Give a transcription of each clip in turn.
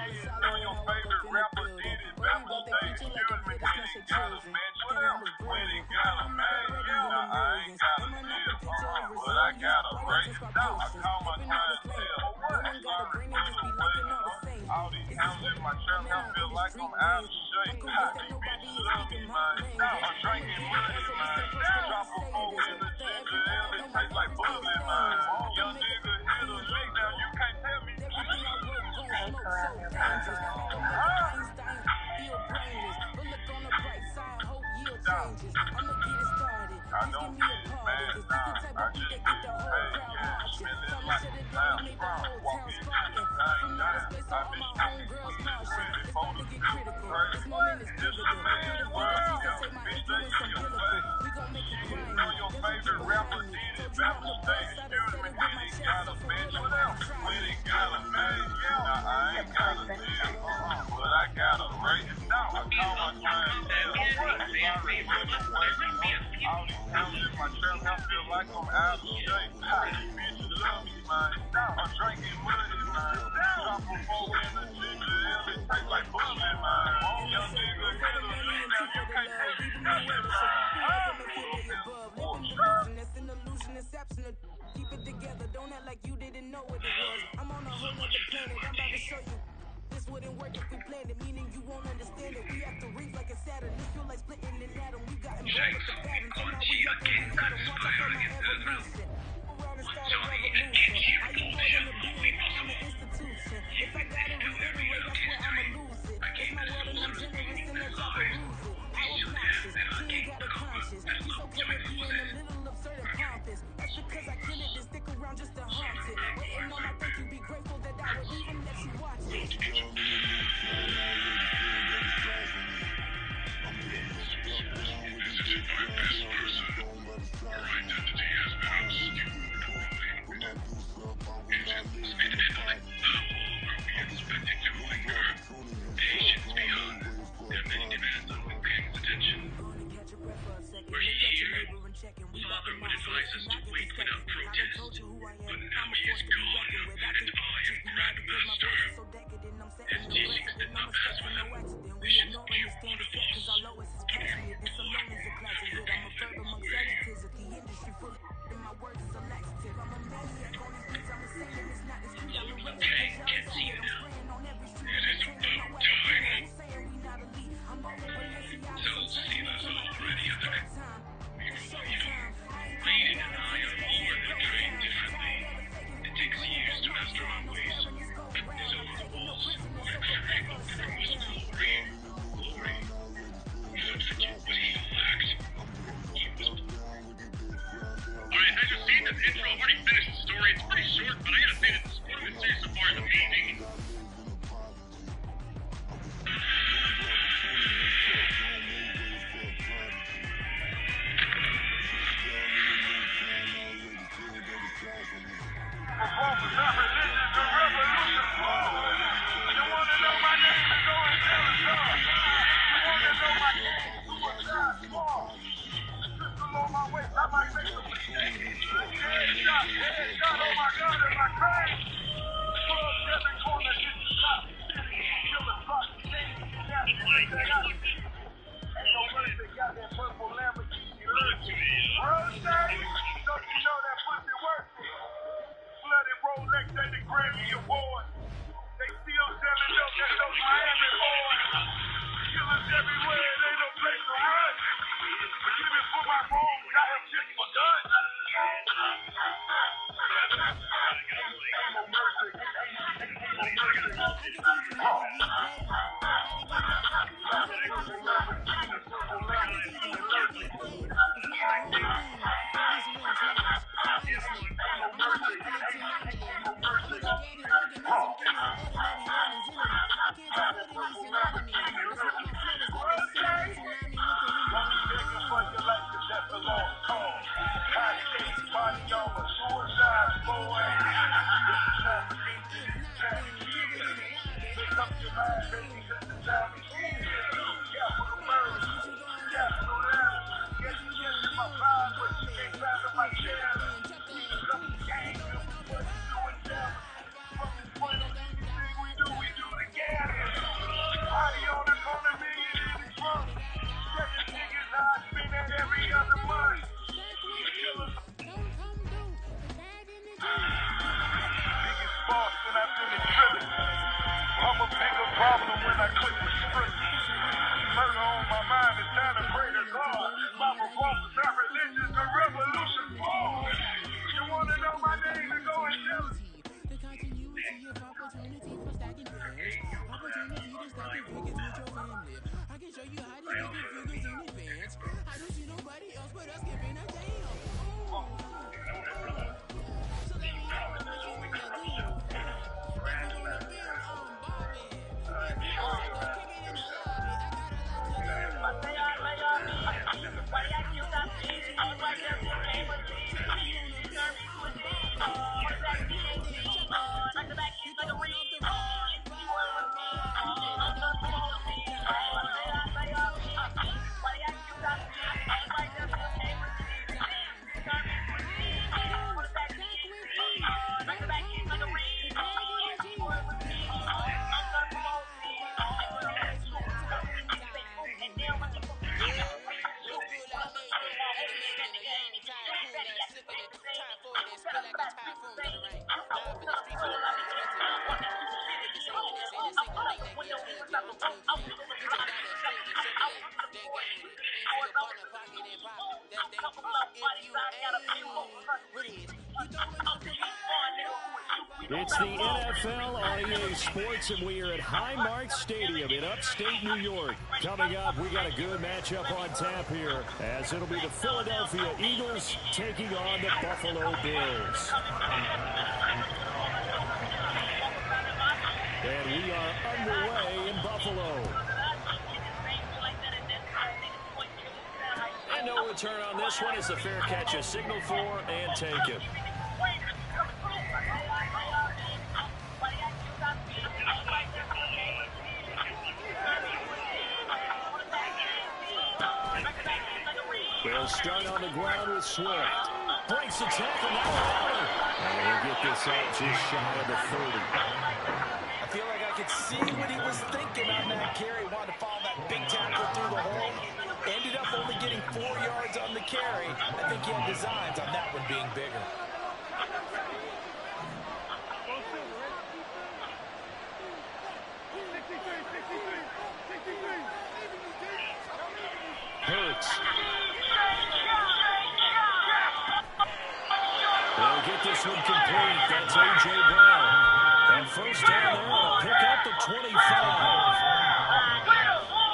Tell your favorite rapper did it backwards. They excuse me, he ain't got a bitch. What else? When he got a man, yeah, I ain't got a deal. But I got a great stop. I call my time still. All these hounds in my trap, I feel like I'm out of shape. These bitches love me, man. I'm drinking money, man. Drop a four in the ginger ale, it tastes like bubbly, man. Young nigga hit a lick, now you can't tell me. I don't get mad, nah. I just get paid, yeah. Smelling like a town from. Walk in the thing down. I be smoking weed, ready for the good crazy. This a man's world, yo. Bitch, they see your face. Know your favorite rapper did it backwards. Excuse me, he ain't got a bitch. What else? When he got a man, yeah. Nah, I ain't got a deal. But I got a great stop. I call my time still. Sorry for the wait. All these hounds in my trap, I feel like I'm out of shape. These bitches love me, man. I'm drinking money, man. Drop a four in the ginger ale, it tastes like bubbly, man. Young nigga hit a lick, now you can't tell me nothing, man. That's an illusion, it's absent. Keep it together, don't act like you didn't know what it was. I'm on a whole other planet, I'm about to show you. This wouldn't work if we planned it, meaning you won't understand it. We have to rings like a Saturn. This feel like splitting an atom. We got involved with the pattern, so now we up and we got them. Watch out for my evolution. Around and start a revolution. I am more than a being, I'm an institution. If I gotta reiterate, I swear I'ma lose it. It's my world and I'm generous and that's how I lose it. I'm obnoxious, she ain't got a conscience. She's okay with being a little absurd and pompous. That's because I kill it and stick around just to haunt it. Waiting on my thank you, be grateful that I would even let you watch it. Father would advise us to wait without protest, but now he is gone, and I am Grand Master. His teachings did not pass with him. We should be one of us. Can't see it now. It is about time. So Sila's already on it. Raiden and I are born and trained differently. It takes years to master our ways. His overalls were carrying up from his glory. We don't forget what he lacked. He was... Alright, as you've seen this intro, I've already finished the story. It's pretty short, but I gotta say that this tournament series so far is amazing. It's the NFL on EA Sports, and we are at Highmark Stadium in upstate New York. Coming up, we got a good matchup on tap here, as it'll be the Philadelphia Eagles taking on the Buffalo Bills. And we are underway in Buffalo. And no return on this one as the fair catch is signaled for and taken. They'll start on the ground with Swift. Breaks the tackle, now Allen. And he'll get this out just shy of the 30. I feel like I could see what he was thinking on that carry. Wanted to follow that big tackle through the hole. Ended up only getting 4 yards on the carry. I think he had designs on that one being bigger. Hurts. They'll get this one complete. That's A.J. Brown. And first down there, will pick up the 25. I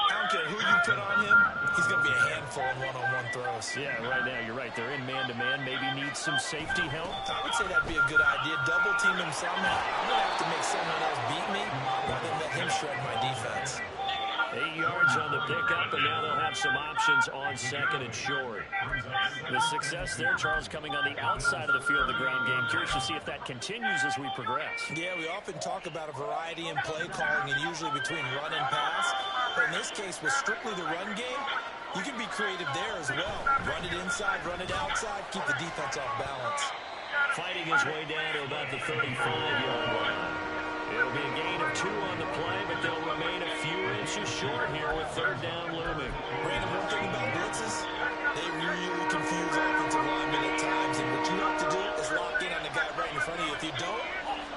don't care who you put on him, he's going to be a handful in one-on-one throws. Yeah, right now, you're right. They're in man-to-man. Maybe need some safety help. I would say that'd be a good idea. Double team him somehow. I'm going to have to make someone else beat me rather than let him shred my defense. 8 yards on the pickup, and now they'll have some options on second and short. The success there, Charles, coming on the outside of the field of the ground game. Curious to see if that continues as we progress. Yeah, we often talk about a variety in play calling and usually between run and pass. But in this case, with strictly the run game, you can be creative there as well. Run it inside, run it outside, keep the defense off balance. Fighting his way down to about the 35-yard line. It'll be a gain of 2 on the play, but they'll remain a few inches short here with third down looming. Brandon, one thing about blitzes, they really confuse offensive linemen at times, and what you have to do is lock in on the guy right in front of you. If you don't,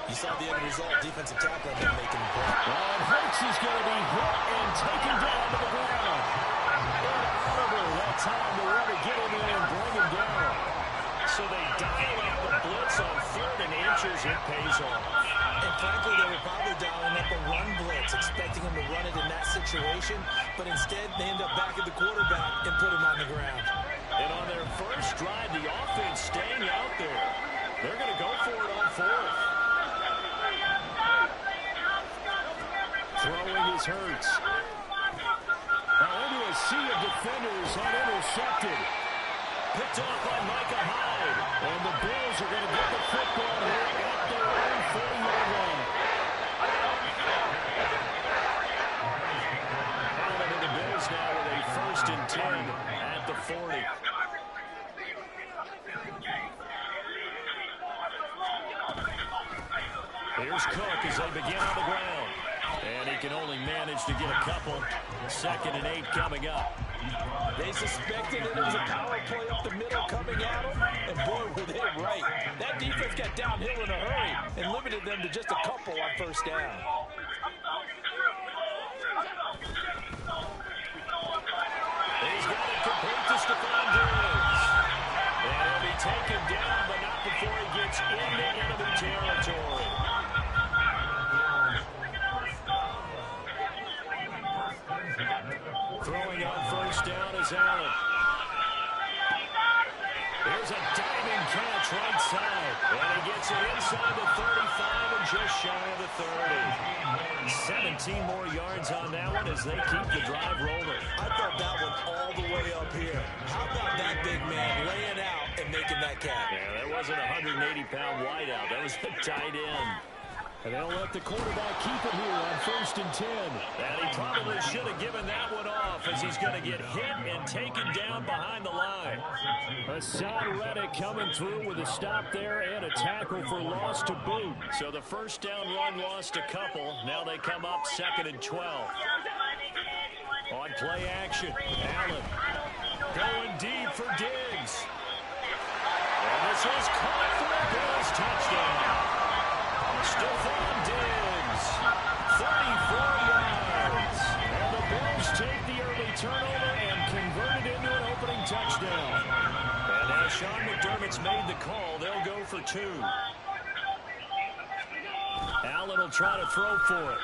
you saw the end result, defensive tackle and then making the play. And Hurts is going to be hit and taken down to the ground. And Oliver, that time to run to get him in and bring him down. So they dial up the blitz on 3rd and inches. It pays off. And frankly, they were probably dialing up a run blitz, expecting him to run it in that situation, but instead they end up back at the quarterback and put him on the ground. And on their first drive, the offense staying out there. They're going to go for it on 4th. Throwing his Hurts. Now into a sea of defenders and intercepted. Picked off by Micah Hyde. And the Bills are going to get the football here at their own 40-yard line. Allen and the Bills now with a 1st and 10 at the 40. Here's Cook as they begin on the ground. And he can only manage to get a couple. 2nd and 8 coming up. They suspected it was a power play up the middle coming at them, and boy, were they right. That defense got downhill in a hurry and limited them to just a couple on first down. He's got it complete to Stephon Diggs. And he'll be taken down, but not before he gets into enemy territory. Throwing on first down is Allen. Here's a diving catch right side. And he gets it inside the 35 and just shy of the 30. 17 more yards on that one as they keep the drive rolling. I felt that one all the way up here. How about that big man laying out and making that catch? Yeah, that wasn't a 180-pound wideout. That was a tight end. And they'll let the quarterback keep it here on 1st and 10. And he probably should have given that one off as he's going to get hit and taken down behind the line. Hassan Reddick coming through with a stop there and a tackle for loss to boot. So the first down run lost a couple. Now they come up 2nd and 12. On play action, Allen going deep for Diggs. And this was caught for a Bills touchdown. Stephon Diggs, 34 yards. And the Bills take the early turnover and convert it into an opening touchdown. And as Sean McDermott's made the call, they'll go for 2. Allen will try to throw for it.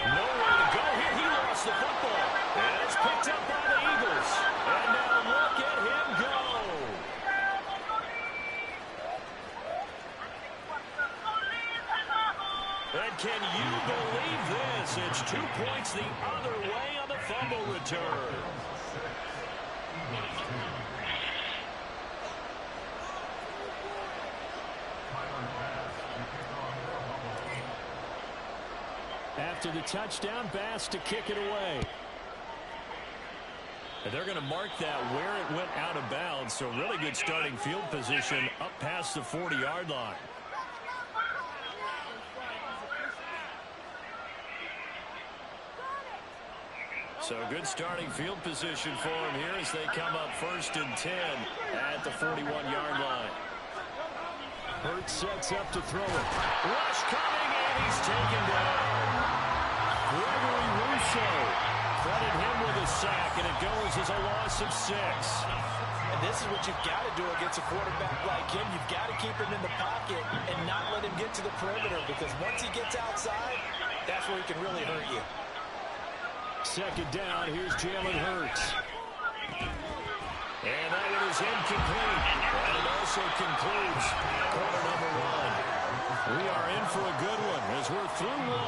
Nowhere to go here. He lost the football. And it's picked up by the Eagles. And now look at him go. And can you believe this? It's 2 points the other way on the fumble return. After the touchdown, Bass to kick it away. And they're going to mark that where it went out of bounds, so really good starting field position up past the 40-yard line. So good starting field position for him here as they come up 1st and 10 at the 41-yard line. Hurts sets up to throw it. Rush coming, and he's taken down. Gregory Rousseau credit him with a sack, and it goes as a loss of 6. And this is what you've got to do against a quarterback like him. You've got to keep him in the pocket and not let him get to the perimeter, because once he gets outside, that's where he can really hurt you. 2nd down, here's Jalen Hurts. And that one is incomplete. And it also concludes quarter number 1. We are in for a good one as we're through 1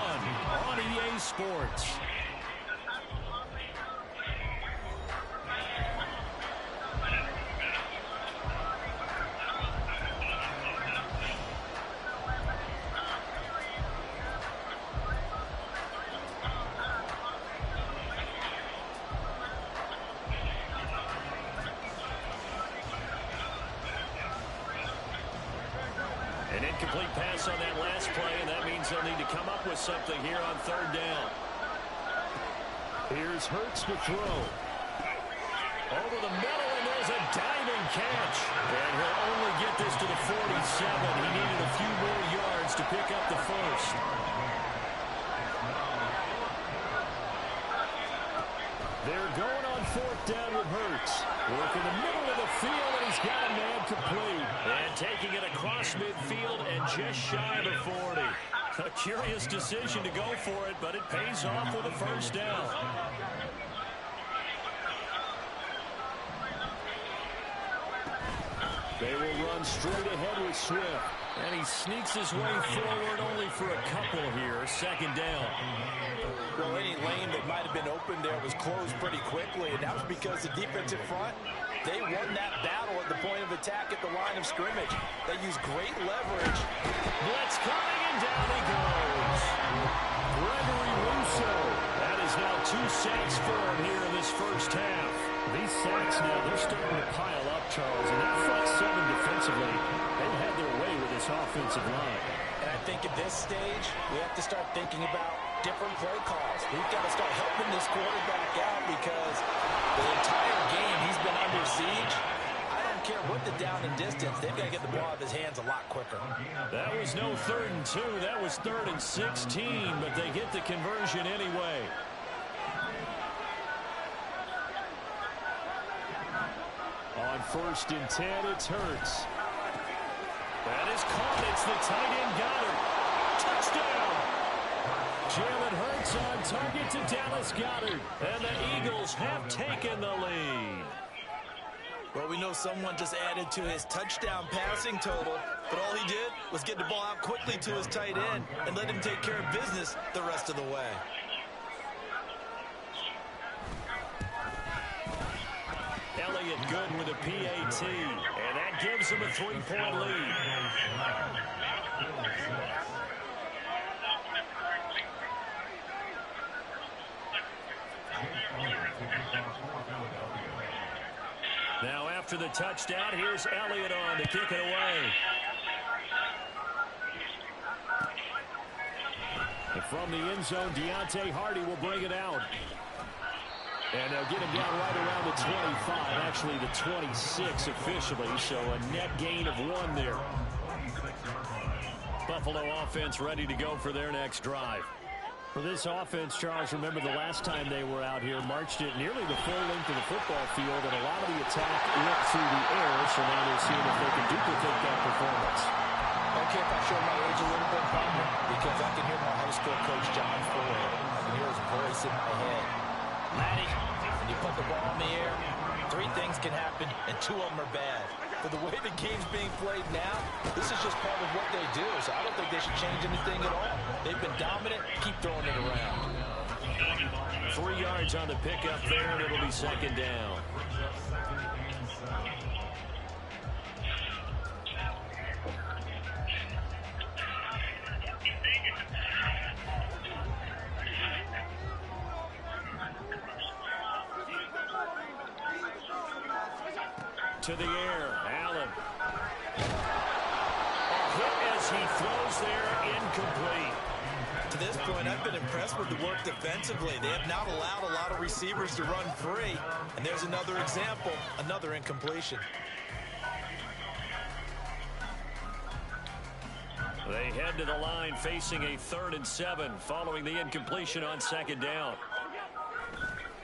on EA Sports. An incomplete pass on that last play, and that means they'll need to come up with something here on 3rd down. Here's Hurts to throw. Over the middle, and there's a diving catch. And he'll only get this to the 47. He needed a few more yards to pick up the first. They're going on 4th down with Hurts. Work in the middle of the field, and he's got a man complete. And taking it across midfield and just shy of the 40. A curious decision to go for it, but it pays off with a 1st down. They will run straight ahead with Swift. And he sneaks his way forward only for a couple here. 2nd down. Well, any lane that might have been open there was closed pretty quickly, and that was because the defensive front, they won that battle at the point of attack at the line of scrimmage. They used great leverage. Blitz coming, and down he goes. Gregory Rousseau. That is now 2 sacks for him here in this 1st half. These sacks now, they're starting to pile up, Charles, and that front 7 defensively, they've had their way with this offensive line. And I think at this stage, we have to start thinking about different play calls. We've got to start helping this quarterback out, because the entire game he's been under siege. I don't care what the down and distance, they've got to get the ball out of his hands a lot quicker. That was no 3rd and 2. That was 3rd and 16, but they get the conversion anyway. On 1st and 10, it's Hurts. That is caught. It's the tight end Goddard. Touchdown! Jalen Hurts on target to Dallas Goedert. And the Eagles have taken the lead. Well, we know someone just added to his touchdown passing total, but all he did was get the ball out quickly to his tight end and let him take care of business the rest of the way. Elliott good with a PAT, and that gives him a 3-point lead. Now after the touchdown, here's Elliott on to kick it away. And from the end zone, Deontay Hardy will bring it out. And they'll get him down right around the 25, actually the 26 officially, so a net gain of 1 there. Buffalo offense ready to go for their next drive. For this offense, Charles, remember the last time they were out here, marched it nearly the full length of the football field, and a lot of the attack went through the air, so now they're seeing if they can duplicate that performance. Okay, if I show my age a little bit, because I can hear throw the ball in the air, 3 things can happen, and 2 of them are bad. For the way the game's being played now, this is just part of what they do, so I don't think they should change anything at all. They've been dominant. Keep throwing it around. 3 yards on the pickup there, and it'll be second down. To the air, Allen. A hit as he throws there, incomplete. To this point, I've been impressed with the work defensively. They have not allowed a lot of receivers to run free. And there's another example, another incompletion. They head to the line facing a 3rd and 7 following the incompletion on second down.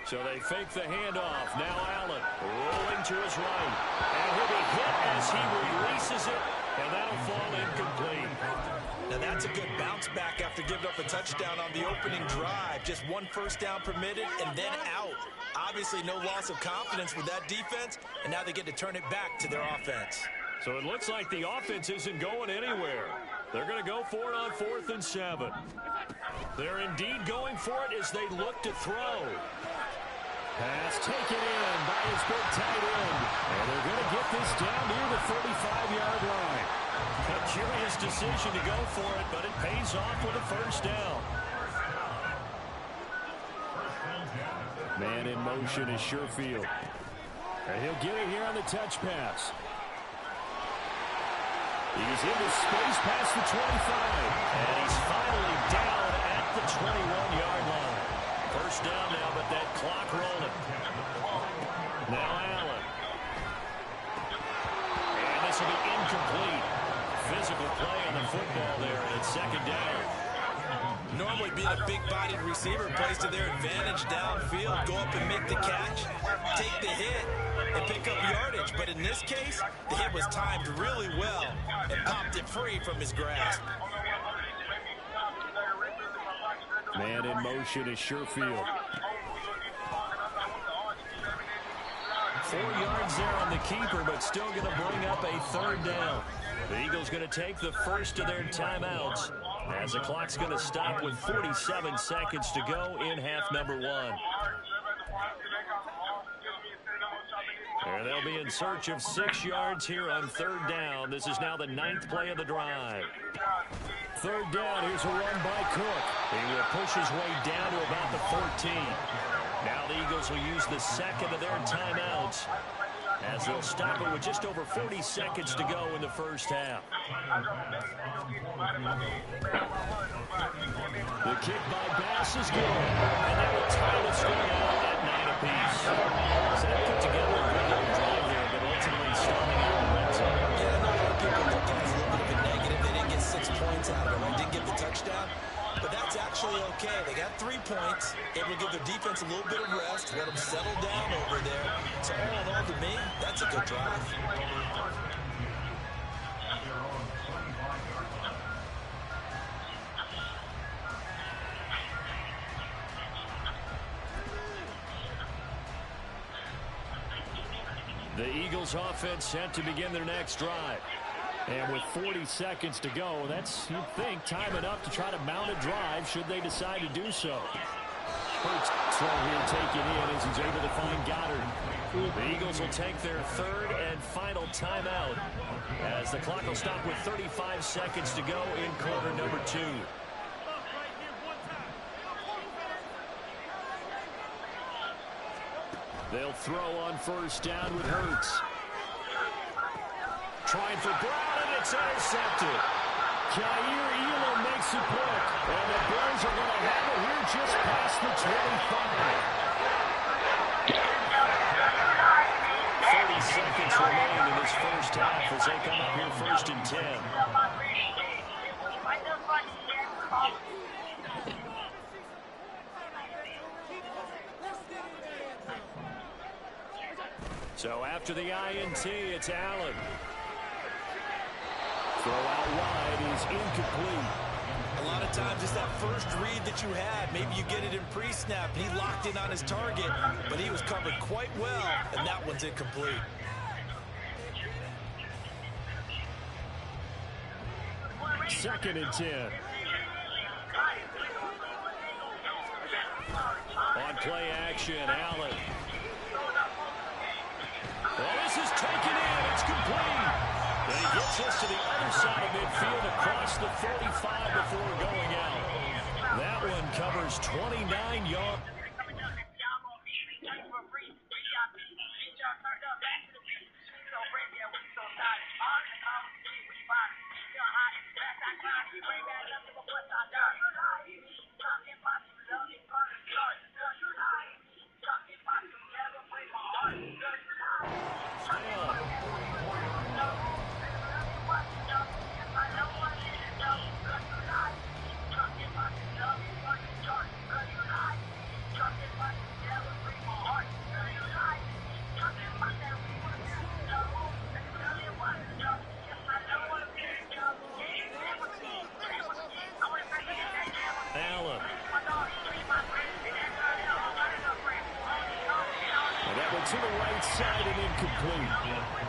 So they fake the handoff. Now Allen rolling to his right. And he'll be hit as he releases it, and that'll fall incomplete. Now that's a good bounce back after giving up a touchdown on the opening drive. Just 1 first down permitted and then out. Obviously no loss of confidence with that defense, and now they get to turn it back to their offense. So it looks like the offense isn't going anywhere. They're going to go for it on 4th and 7. They're indeed going for it as they look to throw. Pass taken in by his big tight end. And they're going to get this down near the 35-yard line. A curious decision to go for it, but it pays off with a first down. Man in motion is Sherfield. And he'll get it here on the touch pass. He's into space past the 25. And he's finally down at the 21-yard line. First down now, but that clock rolling. Now Allen. And this will be incomplete. Physical play on the football there, and it's second down. Normally being a big-bodied receiver plays to their advantage downfield. Go up and make the catch, take the hit, and pick up yardage. But in this case, the hit was timed really well and popped it free from his grasp. Man in motion is Sherfield. 4 yards there on the keeper, but still going to bring up a 3rd down. The Eagles going to take the first of their timeouts as the clock's going to stop with 47 seconds to go in half number 1. And they'll be in search of 6 yards here on 3rd down. This is now the 9th play of the drive. 3rd down, here's a run by Cook. He will push his way down to about the 14. Now the Eagles will use the second of their timeouts as they'll stop it with just over 40 seconds to go in the first half. The kick by Bass is good, and that will tie the score out at 9 apiece. So they put together a good little drive there, but ultimately stalling out the red zone. Yeah, I know a lot of people look at it as a little bit of a negative. They didn't get 6 points out of it. They didn't get the touchdown. But that's actually okay. They got 3 points, able to give their defense a little bit of rest, let them settle down over there. So all in all, to me, that's a good drive. The Eagles offense set to begin their next drive. And with 40 seconds to go, that's, you'd think, time enough to try to mount a drive should they decide to do so. Hurts throw here taken in as he's able to find Goddard. The Eagles will take their 3rd and final timeout as the clock will stop with 35 seconds to go in quarter number 2. They'll throw on first down with Hurts. Trying for Brown, and it's intercepted. Jair Elam makes a pick, and the Bears are going to have it here just past the 25. 30 seconds remain in this first half as they come up here 1st and 10. So after the INT, it's Allen. Throw out wide is incomplete. A lot of times it's that first read that you had. Maybe you get it in pre-snap. He locked in on his target, but he was covered quite well, and that one's incomplete. Second and 10. On play action, Allen. Well, this is taken in. It's complete. And he gets us to the other side of midfield across the 45 before going out. That one covers 29 yards. To the right side and incomplete.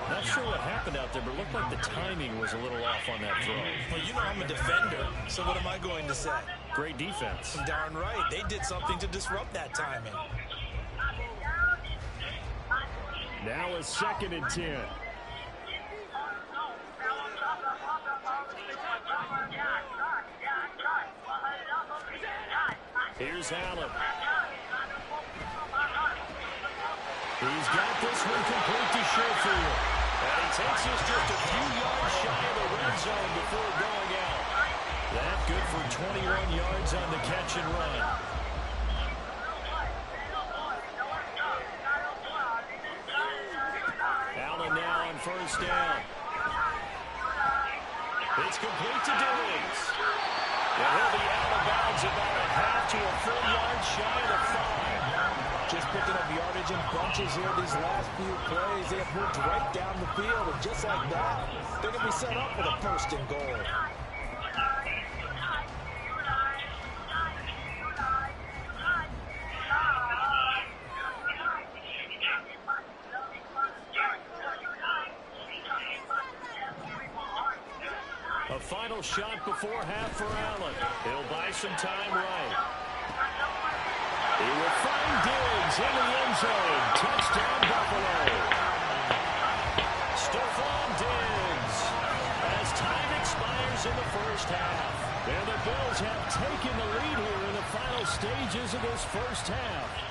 Not sure what happened out there, but it looked like the timing was a little off on that throw. Well, you know I'm a defender, so what am I going to say? Great defense. Darn right. They did something to disrupt that timing. Now a second and 10. Here's Allen. He's got this one complete to Sherfield. And he takes us just a few yards shy of the red zone before going out. That good for 21 yards on the catch and run. Allen now on first down. It's complete to Diggs. And he'll be out of bounds about a half to a full yard shy of the 5. Just picking up yardage in bunches here these last few plays. They have moved right down the field, and just like that, they're going to be set up for the first and goal. A final shot before half for Allen. He'll buy some time right. He will find Diggs in the end zone. Touchdown, Buffalo. Stephon Diggs. As time expires in the first half. And the Bills have taken the lead here in the final stages of this first half.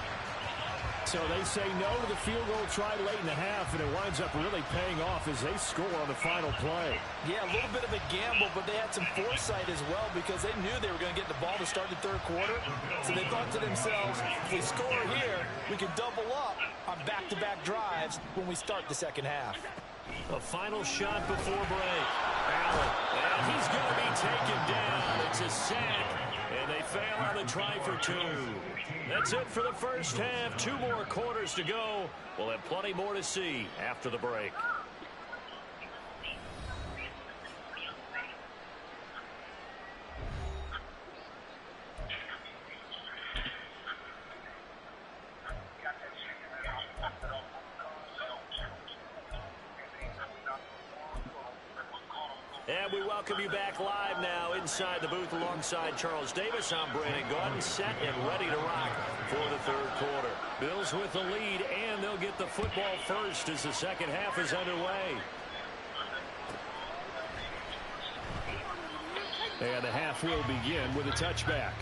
So they say no to the field goal try late in the half, and it winds up really paying off as they score on the final play. Yeah, a little bit of a gamble, but they had some foresight as well because they knew they were going to get the ball to start the third quarter. So they thought to themselves, if we score here, we can double up on back-to-back drives when we start the second half. A final shot before break. Allen, and he's going to be taken down. It's a sack, and they fail on the try for 2. That's it for the first half. 2 more quarters to go. We'll have plenty more to see after the break. And we welcome you back live now inside the booth alongside Charles Davis. I'm Brandon Gaudin, set and ready to rock for the third quarter. Bills with the lead, and they'll get the football first as the second half is underway. And the half will begin with a touchback.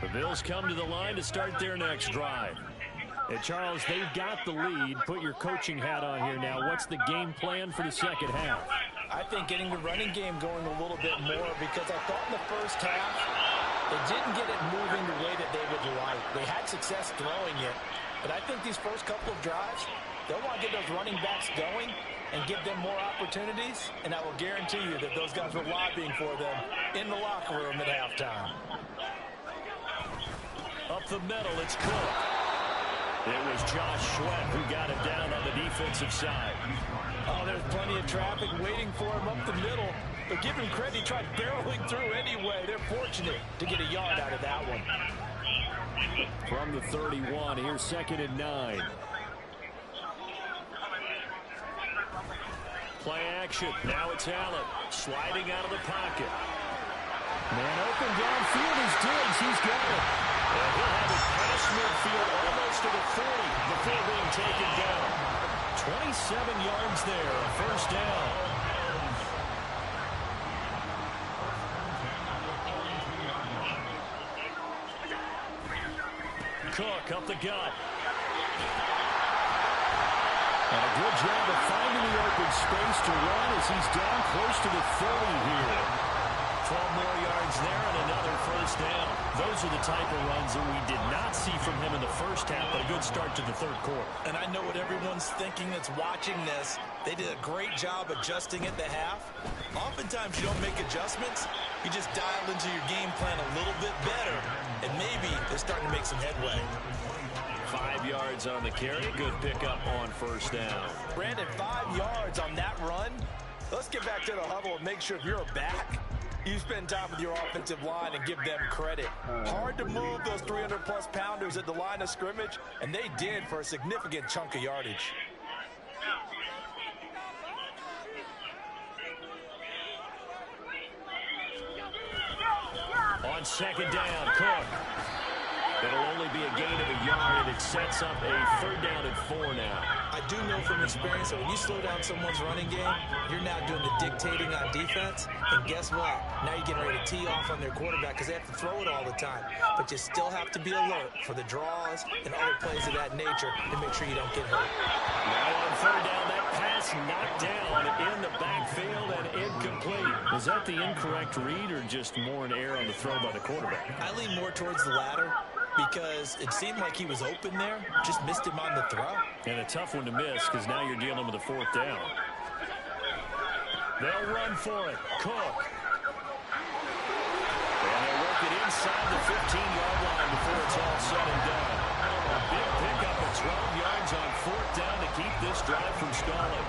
The Bills come to the line to start their next drive. And Charles, they've got the lead. Put your coaching hat on here now. What's the game plan for the second half? I think getting the running game going a little bit more because I thought in the first half they didn't get it moving the way that they would like. They had success throwing it, but I think these first couple of drives, they'll want to get those running backs going and give them more opportunities, and I will guarantee you that those guys were lobbying for them in the locker room at halftime. Up the middle, it's Cook. It was Josh Sweat who got it down on the defensive side. Oh, there's plenty of traffic waiting for him up the middle. But give him credit, he tried barreling through anyway. They're fortunate to get a yard out of that one. From the 31, here's 2nd and 9. Play action. Now it's Allen sliding out of the pocket. Man open downfield is Diggs. He's got it. And he'll have it past midfield almost to the 40 before being taken down. 27 yards there, a first down. Cook up the gut. And a good job of finding the open space to run as he's down close to the 30 here. 12 more yards there and another first down. Those are the type of runs that we did not see from him in the first half, but a good start to the third quarter. And I know what everyone's thinking that's watching this. They did a great job adjusting at the half. Oftentimes you don't make adjustments. You just dial into your game plan a little bit better, and maybe they're starting to make some headway. 5 yards on the carry. Good pickup on first down. Brandon, 5 yards on that run. Let's get back to the huddle and make sure if you're a back, you spend time with your offensive line and give them credit. Hard to move those 300-plus pounders at the line of scrimmage, and they did for a significant chunk of yardage. On 2nd down, Cook. It'll only be a gain of a yard, and it sets up a 3rd down and 4 now. I do know from experience that when you slow down someone's running game, you're now doing the dictating on defense. And guess what? Now you're getting ready to tee off on their quarterback because they have to throw it all the time. But you still have to be alert for the draws and other plays of that nature to make sure you don't get hurt. Now on 3rd down, that pass knocked down in the backfield and incomplete. Was that the incorrect read or just more an error on the throw by the quarterback? I lean more towards the latter, because it seemed like he was open there, just missed him on the throw. And a tough one to miss because now you're dealing with a 4th down. They'll run for it. Cook. And they work it inside the 15-yard line before it's all said and done. A big pickup of 12 yards on 4th down to keep this drive from stalling.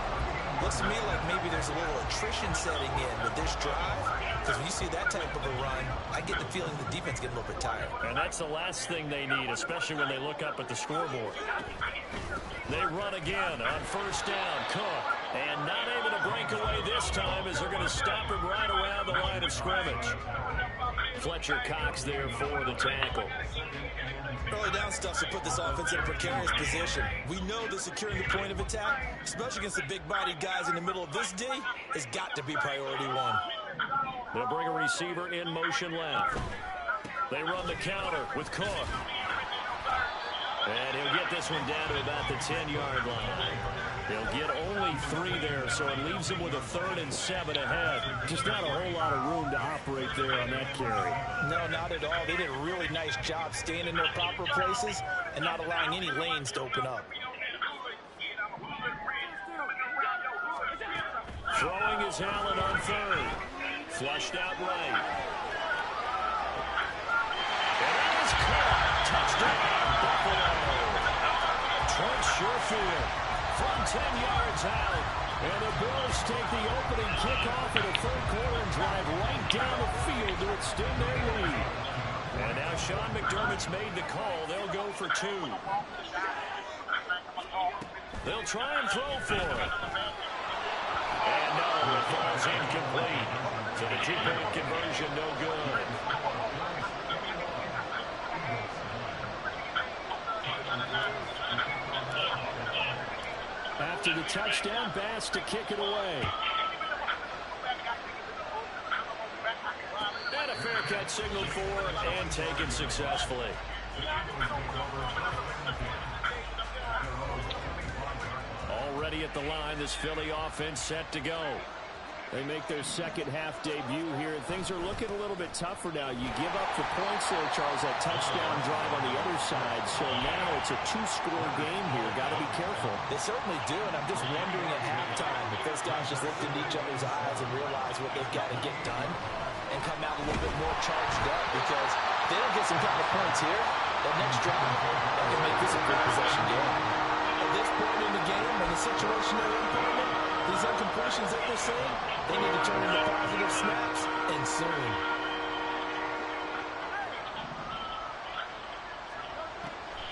Looks to me like maybe there's a little attrition setting in with this drive, because when you see that type of a run, I get the feeling the defense getting a little bit tired. And that's the last thing they need, especially when they look up at the scoreboard. They run again on 1st down. Cook. And not able to break away this time as they're going to stop him right around the line of scrimmage. Fletcher Cox there for the tackle. Early down stuff to put this offense in a precarious position. We know that securing the point of attack, especially against the big-bodied guys in the middle of this D, has got to be priority one. They'll bring a receiver in motion left. They run the counter with Cook. And he'll get this one down to about the 10-yard line. He'll get only 3 there, so it leaves him with a 3rd and 7 ahead. Just not a whole lot of room to operate there on that carry. No, not at all. They did a really nice job staying in their proper places and not allowing any lanes to open up. Throwing is Allen on 3rd. Flushed out right. And that is caught. Touchdown, Buffalo. Trent Sherfield from 10 yards out. And the Bills take the opening kickoff of the 3rd quarter and drive right down the field to extend their lead. And now Sean McDermott's made the call. They'll go for 2. They'll try and throw for it. And no, it falls incomplete. So the 2-point conversion, no good. After the touchdown, Bass to kick it away. And a fair catch signaled for and taken successfully. Already at the line, this Philly offense set to go. They make their second half debut here, and things are looking a little bit tougher now. You give up the points there, Charles, that touchdown drive on the other side. So now it's a 2-score game here. Got to be careful. They certainly do, and I'm just wondering at halftime if those guys just looked into each other's eyes and realize what they've got to get done and come out a little bit more charged up, because if they don't get some kind of points here, That next drive, that can make this a good possession game. At this point in the game, in the situation they're in, partner, these incompletions that we're seeing, they need to turn into positive snaps, and soon.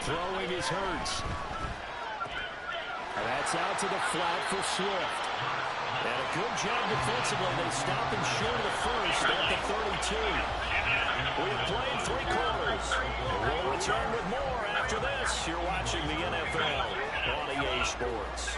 Throwing is Hurts. And that's out to the flat for Swift. And a good job defensively. They stop him short of the first at the 32. We have played 3 quarters. We'll return with more after this. You're watching the NFL on EA Sports.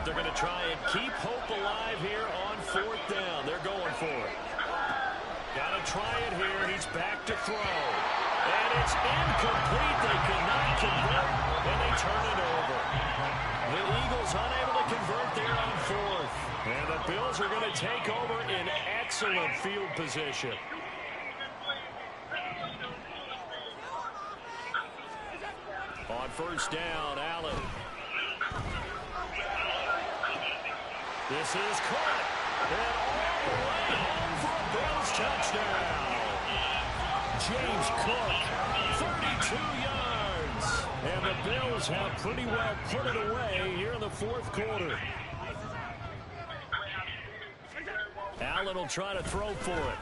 They're going to try and keep hope alive here on 4th down. They're going for it. Got to try it here. He's back to throw. And it's incomplete. They cannot convert, and they turn it over. The Eagles unable to convert there on 4th. And the Bills are going to take over in excellent field position. On 1st down, Allen. This is caught, and all the way home for a Bills touchdown. James Cook, 32 yards. And the Bills have pretty well put it away here in the 4th quarter. Allen will try to throw for it.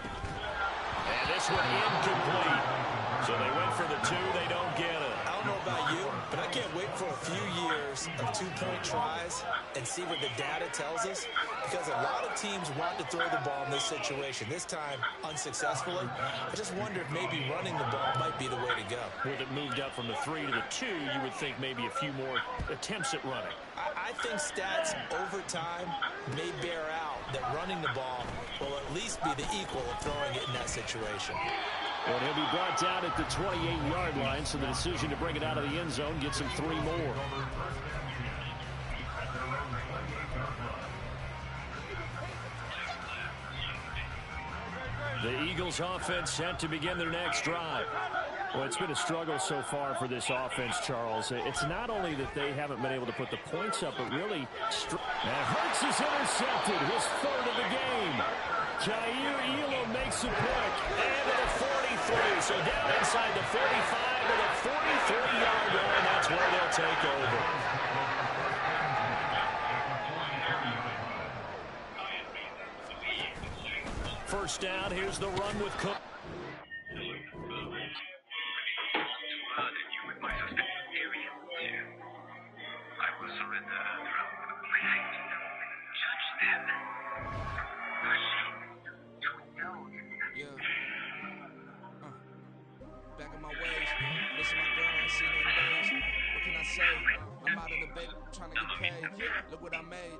And this one incomplete. So they went for the 2, they don't get it. I don't know about you, but I can't wait for a few years of 2-point tries and see what the data tells us, because a lot of teams want to throw the ball in this situation. This time, unsuccessfully. I just wonder if maybe running the ball might be the way to go. With it moved up from the 3 to the 2, you would think maybe a few more attempts at running. I think stats over time may bear out that running the ball will at least be the equal of throwing it in that situation. Well, he'll be brought down at the 28-yard line, so the decision to bring it out of the end zone gets him 3 more. The Eagles offense set to begin their next drive. Well, it's been a struggle so far for this offense, Charles. It's not only that they haven't been able to put the points up, but really... And Hurts is intercepted, his 3rd of the game. Jair Elam makes a pick, and to the 43. So down inside the 45 to the 43-yard line. That's where they'll take over. First down, here's the run with Cook. Back in my ways, listen my girl, I ain't seen her in days. What can I say? I'm out of the bed, trying to get paid. Look what I made.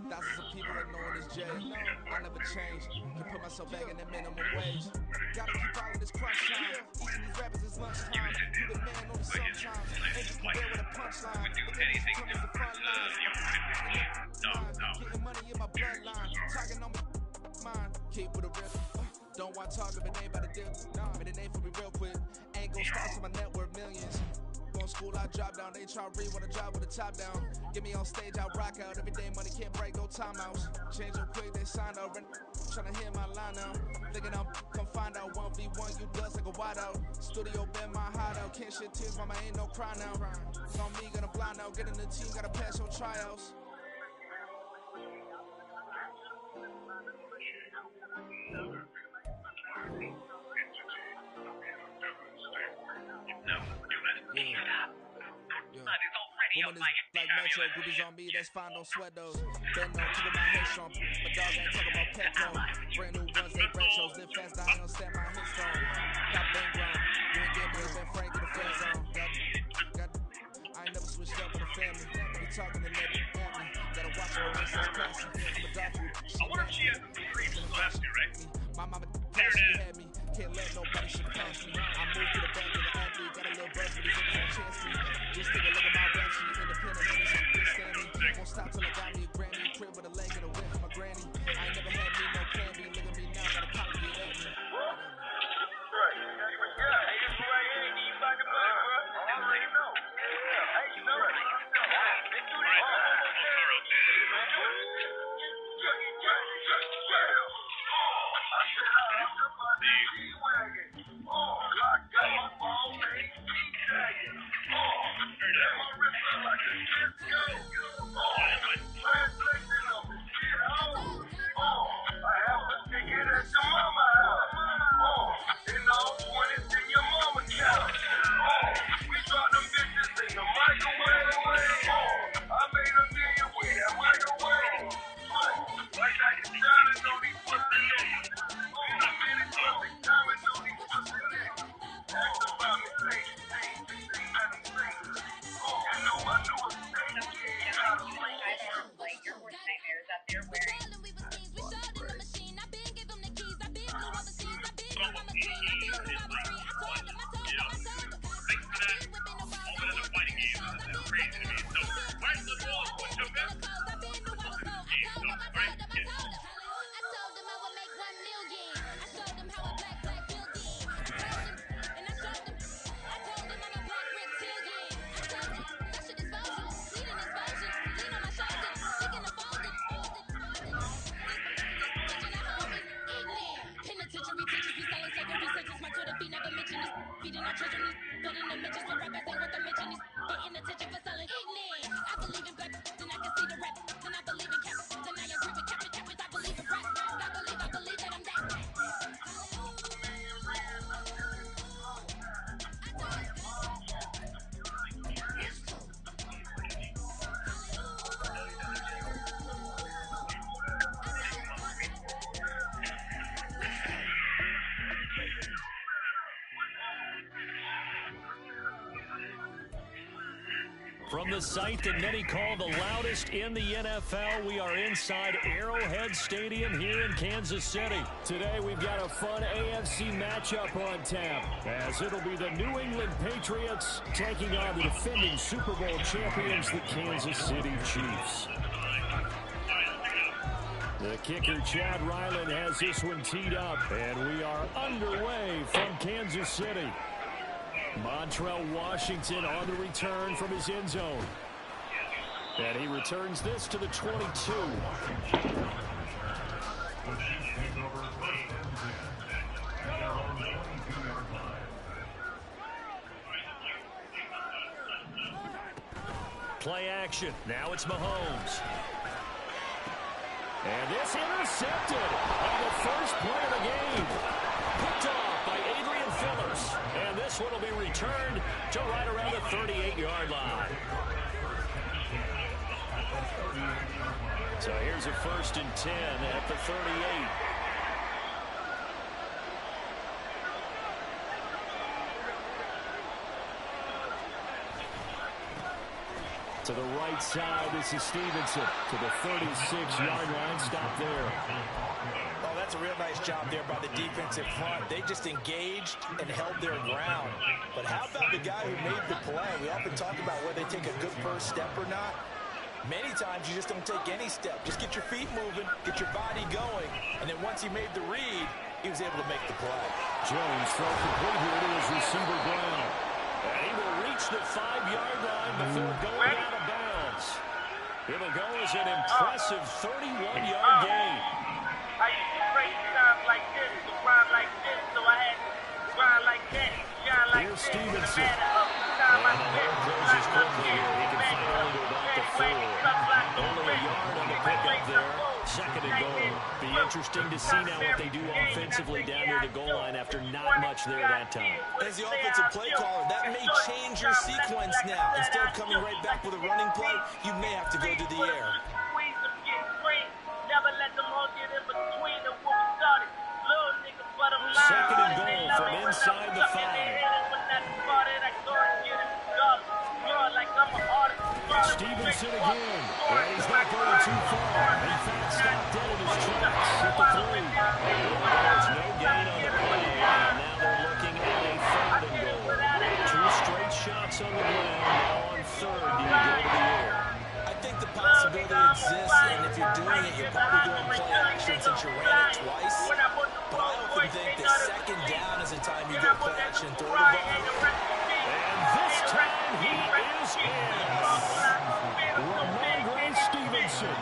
Thousands of people are knowing this Jay. I never change. Can put myself back in the minimum wage. Gotta keep out with this crunch time. Eating these rappers is lunchtime. You the man on the sometimes. Ain't you there with a punchline. Look at these coming the front lines. Getting money in my bloodline. Talking on my mind. Keep with a real. Don't want talk if it ain't about the deal. But it ain't for me real quick. Ain't gon' start to my net worth millions. Going school, I drop down. They try to read when I drop with the top down. Get me on stage, I rock out. Every day money can't break, no timeouts. Change up quick, they sign up. Tryna hear my line now. Thinking I'm come find out 1v1, you dust like a wideout. Studio been my hideout. Can't shed tears, mama ain't no cry now. It's on me, gonna blind out. Get in the team, gotta pass your tryouts. Woman is like Metro, groupies on me, that's fine, don't sweat those. Been no keeping my head strong. My dog ain't talking about petro. Brand new runs, they retros. Live fast, I don't stand my head strong. Got been grown. You ain't get me, been frank in the friend zone. I ain't never switched up with the family. We talking to let me at me. Gotta watch my wrist, that's classy. My dog food, she nasty. My mama, she had me. Can't let nobody shit past me. I moved to the back of the athlete. Got a little buzz for these niggas on chance me. Just take a look at my rap sheet. Independent money, she can stand me. Won't stop till I got me a Grammy. Crib with a leg and a whip for my granny. I ain't never had me no plan B. Look at me now, got a Your worst nightmare is that they're wearing From the site that many call the loudest in the NFL, we are inside Arrowhead Stadium here in Kansas City. Today we've got a fun AFC matchup on tap, as it'll be the New England Patriots taking on the defending Super Bowl champions, the Kansas City Chiefs. The kicker, Chad Ryland, has this one teed up, and we are underway from Kansas City. Montrell Washington on the return from his end zone. And he returns this to the 22. Play action. Now it's Mahomes. And this intercepted on the first play of the game. Picked off by Adrian Phillips. And this one will be returned to right around the 38-yard line. So here's a 1st and 10 at the 38. To the right side, this is Stevenson to the 36-yard line. Stop there. Oh, that's a real nice job there by the defensive front. They just engaged and held their ground. But how about the guy who made the play? We often talk about whether they take a good first step or not. Many times you just don't take any step. Just get your feet moving, get your body going, and then once he made the read, he was able to make the play. Jones throws complete here to his receiver Brown. And he will reach the 5-yard line before going out of bounds. It'll go as an impressive 31-yard gain. I used to break times like this, to rhyme like this, so I had to grind like that, shine like Here's this. Stevenson. And the hole closes quickly here. He can find only to about the 4. Only a yard on the pickup there. 2nd and goal. Be interesting to see now what they do offensively down near the goal line after not much there that time. As the offensive play caller, that may change your sequence now. Instead of coming right back with a running play, you may have to go to the air. Never let them all get in between and what we started. Little niggas, but I'm lying. 2nd and goal from inside the 5. Stevenson again. And he's not going too far. In fact, stopped dead in his tracks at the 3. There's no gain on the play. And now they're looking at a 3rd and goal. 2 straight shots on the ground. Now on 3rd. Do you go to the air? I think the possibility exists, and if you're doing it, you're probably doing play action since you ran it twice. But I often think that 2nd down is the time you go play action, 3rd of all. And this time he is in. Ramondre Stevenson.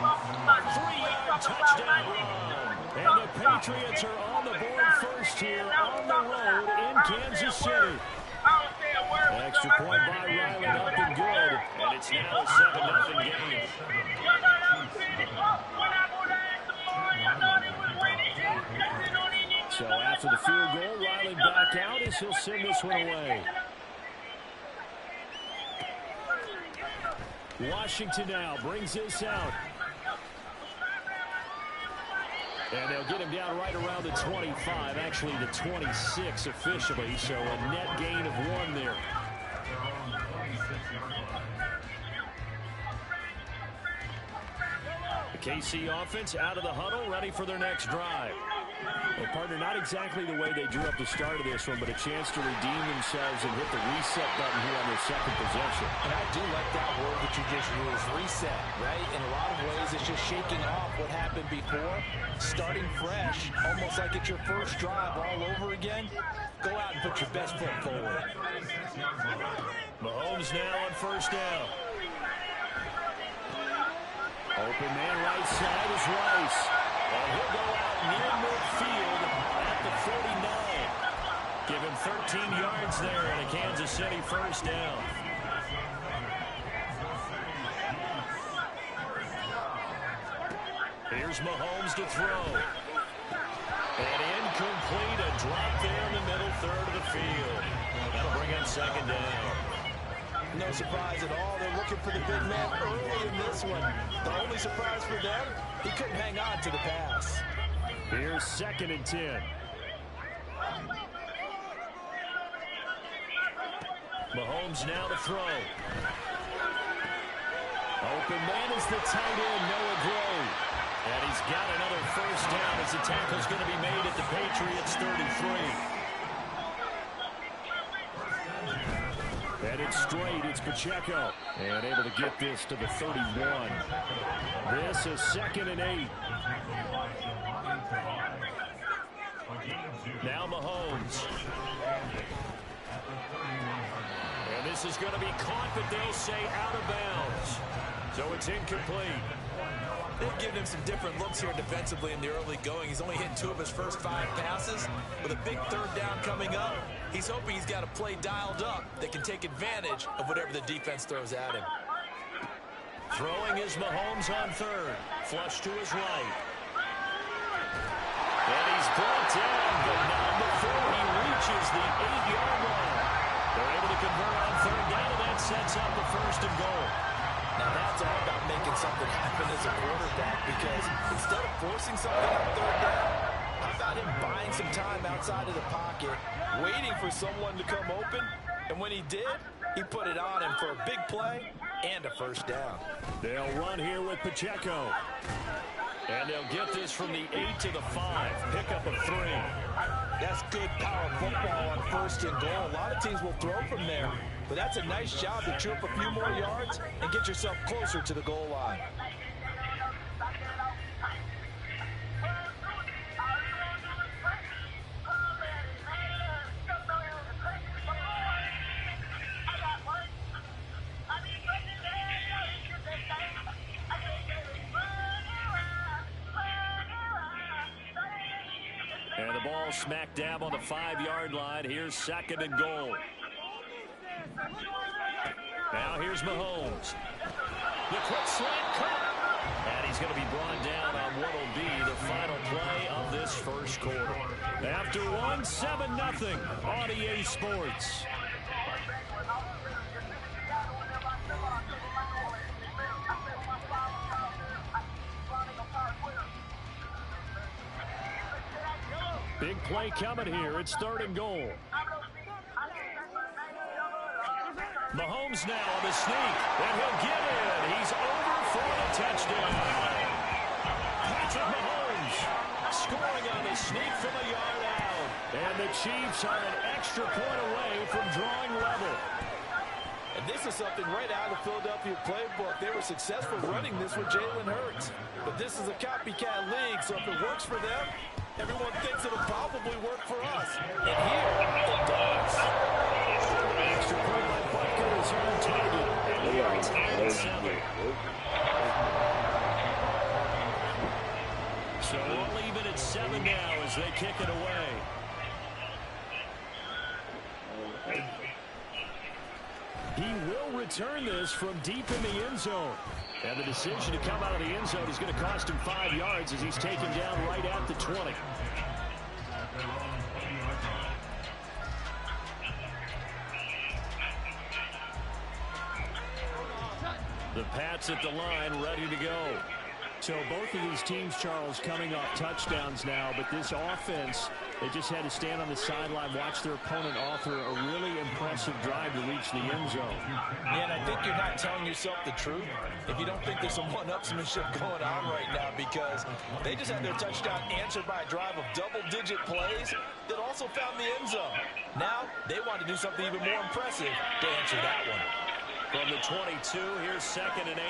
3-yard touchdown run. And the Patriots are on the board first here on the road in Kansas City. Extra point by Ryland up and good. And it's now a 7-0 game. So after the field goal, Ryland back out as he'll send this one away. Washington now brings this out. And they'll get him down right around the 25, actually the 26 officially, so a net gain of 1 there. KC offense out of the huddle, ready for their next drive. Well, partner, not exactly the way they drew up the start of this one, but a chance to redeem themselves and hit the reset button here on their second possession. And I do like that word that you just used, reset, right? In a lot of ways, it's just shaking off what happened before, starting fresh, almost like it's your first drive all over again. Go out and put your best foot forward. Mahomes now on first down. Open man right side is Rice. And he'll go out near midfield at the 49. Give him 13 yards there and a Kansas City first down. Here's Mahomes to throw. And incomplete, a drop there in the middle third of the field. That'll bring up second down. No surprise at all. They're looking for the big man early in this one. The only surprise for them, he couldn't hang on to the pass. Here's 2nd and 10. Mahomes now to throw. Open man is the tight end, Noah Gray. And he's got another first down as the tackle's going to be made at the Patriots 33. And it's straight, it's Pacheco. And able to get this to the 31. This is 2nd and 8. Now Mahomes. And this is going to be caught, but they'll say out of bounds. So it's incomplete. They've given him some different looks here defensively in the early going. He's only hit 2 of his first 5 passes. With a big third down coming up, he's hoping he's got a play dialed up that can take advantage of whatever the defense throws at him. Throwing is Mahomes on third. Flush to his right. And he's brought down, but not before he reaches the 8-yard line. They're able to convert on third down, and that sets up the 1st and goal. Now that's all about making something happen as a quarterback, because instead of forcing something on third down, how about him buying some time outside of the pocket, waiting for someone to come open, and when he did, he put it on him for a big play and a first down. They'll run here with Pacheco. And they'll get this from the 8 to the 5. Pickup of 3. That's good power football on 1st and goal. A lot of teams will throw from there, but that's a nice job to chew up a few more yards and get yourself closer to the goal line. And the ball smack dab on the 5-yard line. Here's 2nd and goal. Now here's Mahomes. The quick slant cut. And he's going to be brought down on what will be the final play of this first quarter. After 1, 7-0 on EA Sports. Big play coming here. It's 3rd and goal. Mahomes now on the sneak, and he'll get in. He's over for the touchdown. Patrick Mahomes scoring on the sneak from a yard out. And the Chiefs are an extra point away from drawing level. And this is something right out of the Philadelphia playbook. They were successful running this with Jalen Hurts. But this is a copycat league, so if it works for them, everyone thinks it'll probably work for us. And here, it does. Extra point by Butker is on target. And we are tied at 7. So we'll leave it at 7 now as they kick it away. He will return this from deep in the end zone. And the decision to come out of the end zone is going to cost him 5 yards as he's taken down right at the 20. The Pats at the line, ready to go. So both of these teams, Charles, coming off touchdowns now, but this offense They just had to stand on the sideline, watch their opponent author a really impressive drive to reach the end zone. Yeah, and I think you're not telling yourself the truth if you don't think there's some one-upsmanship going on right now, because they just had their touchdown answered by a drive of double-digit plays that also found the end zone. Now they want to do something even more impressive to answer that one. From the 22, here's 2nd and 8.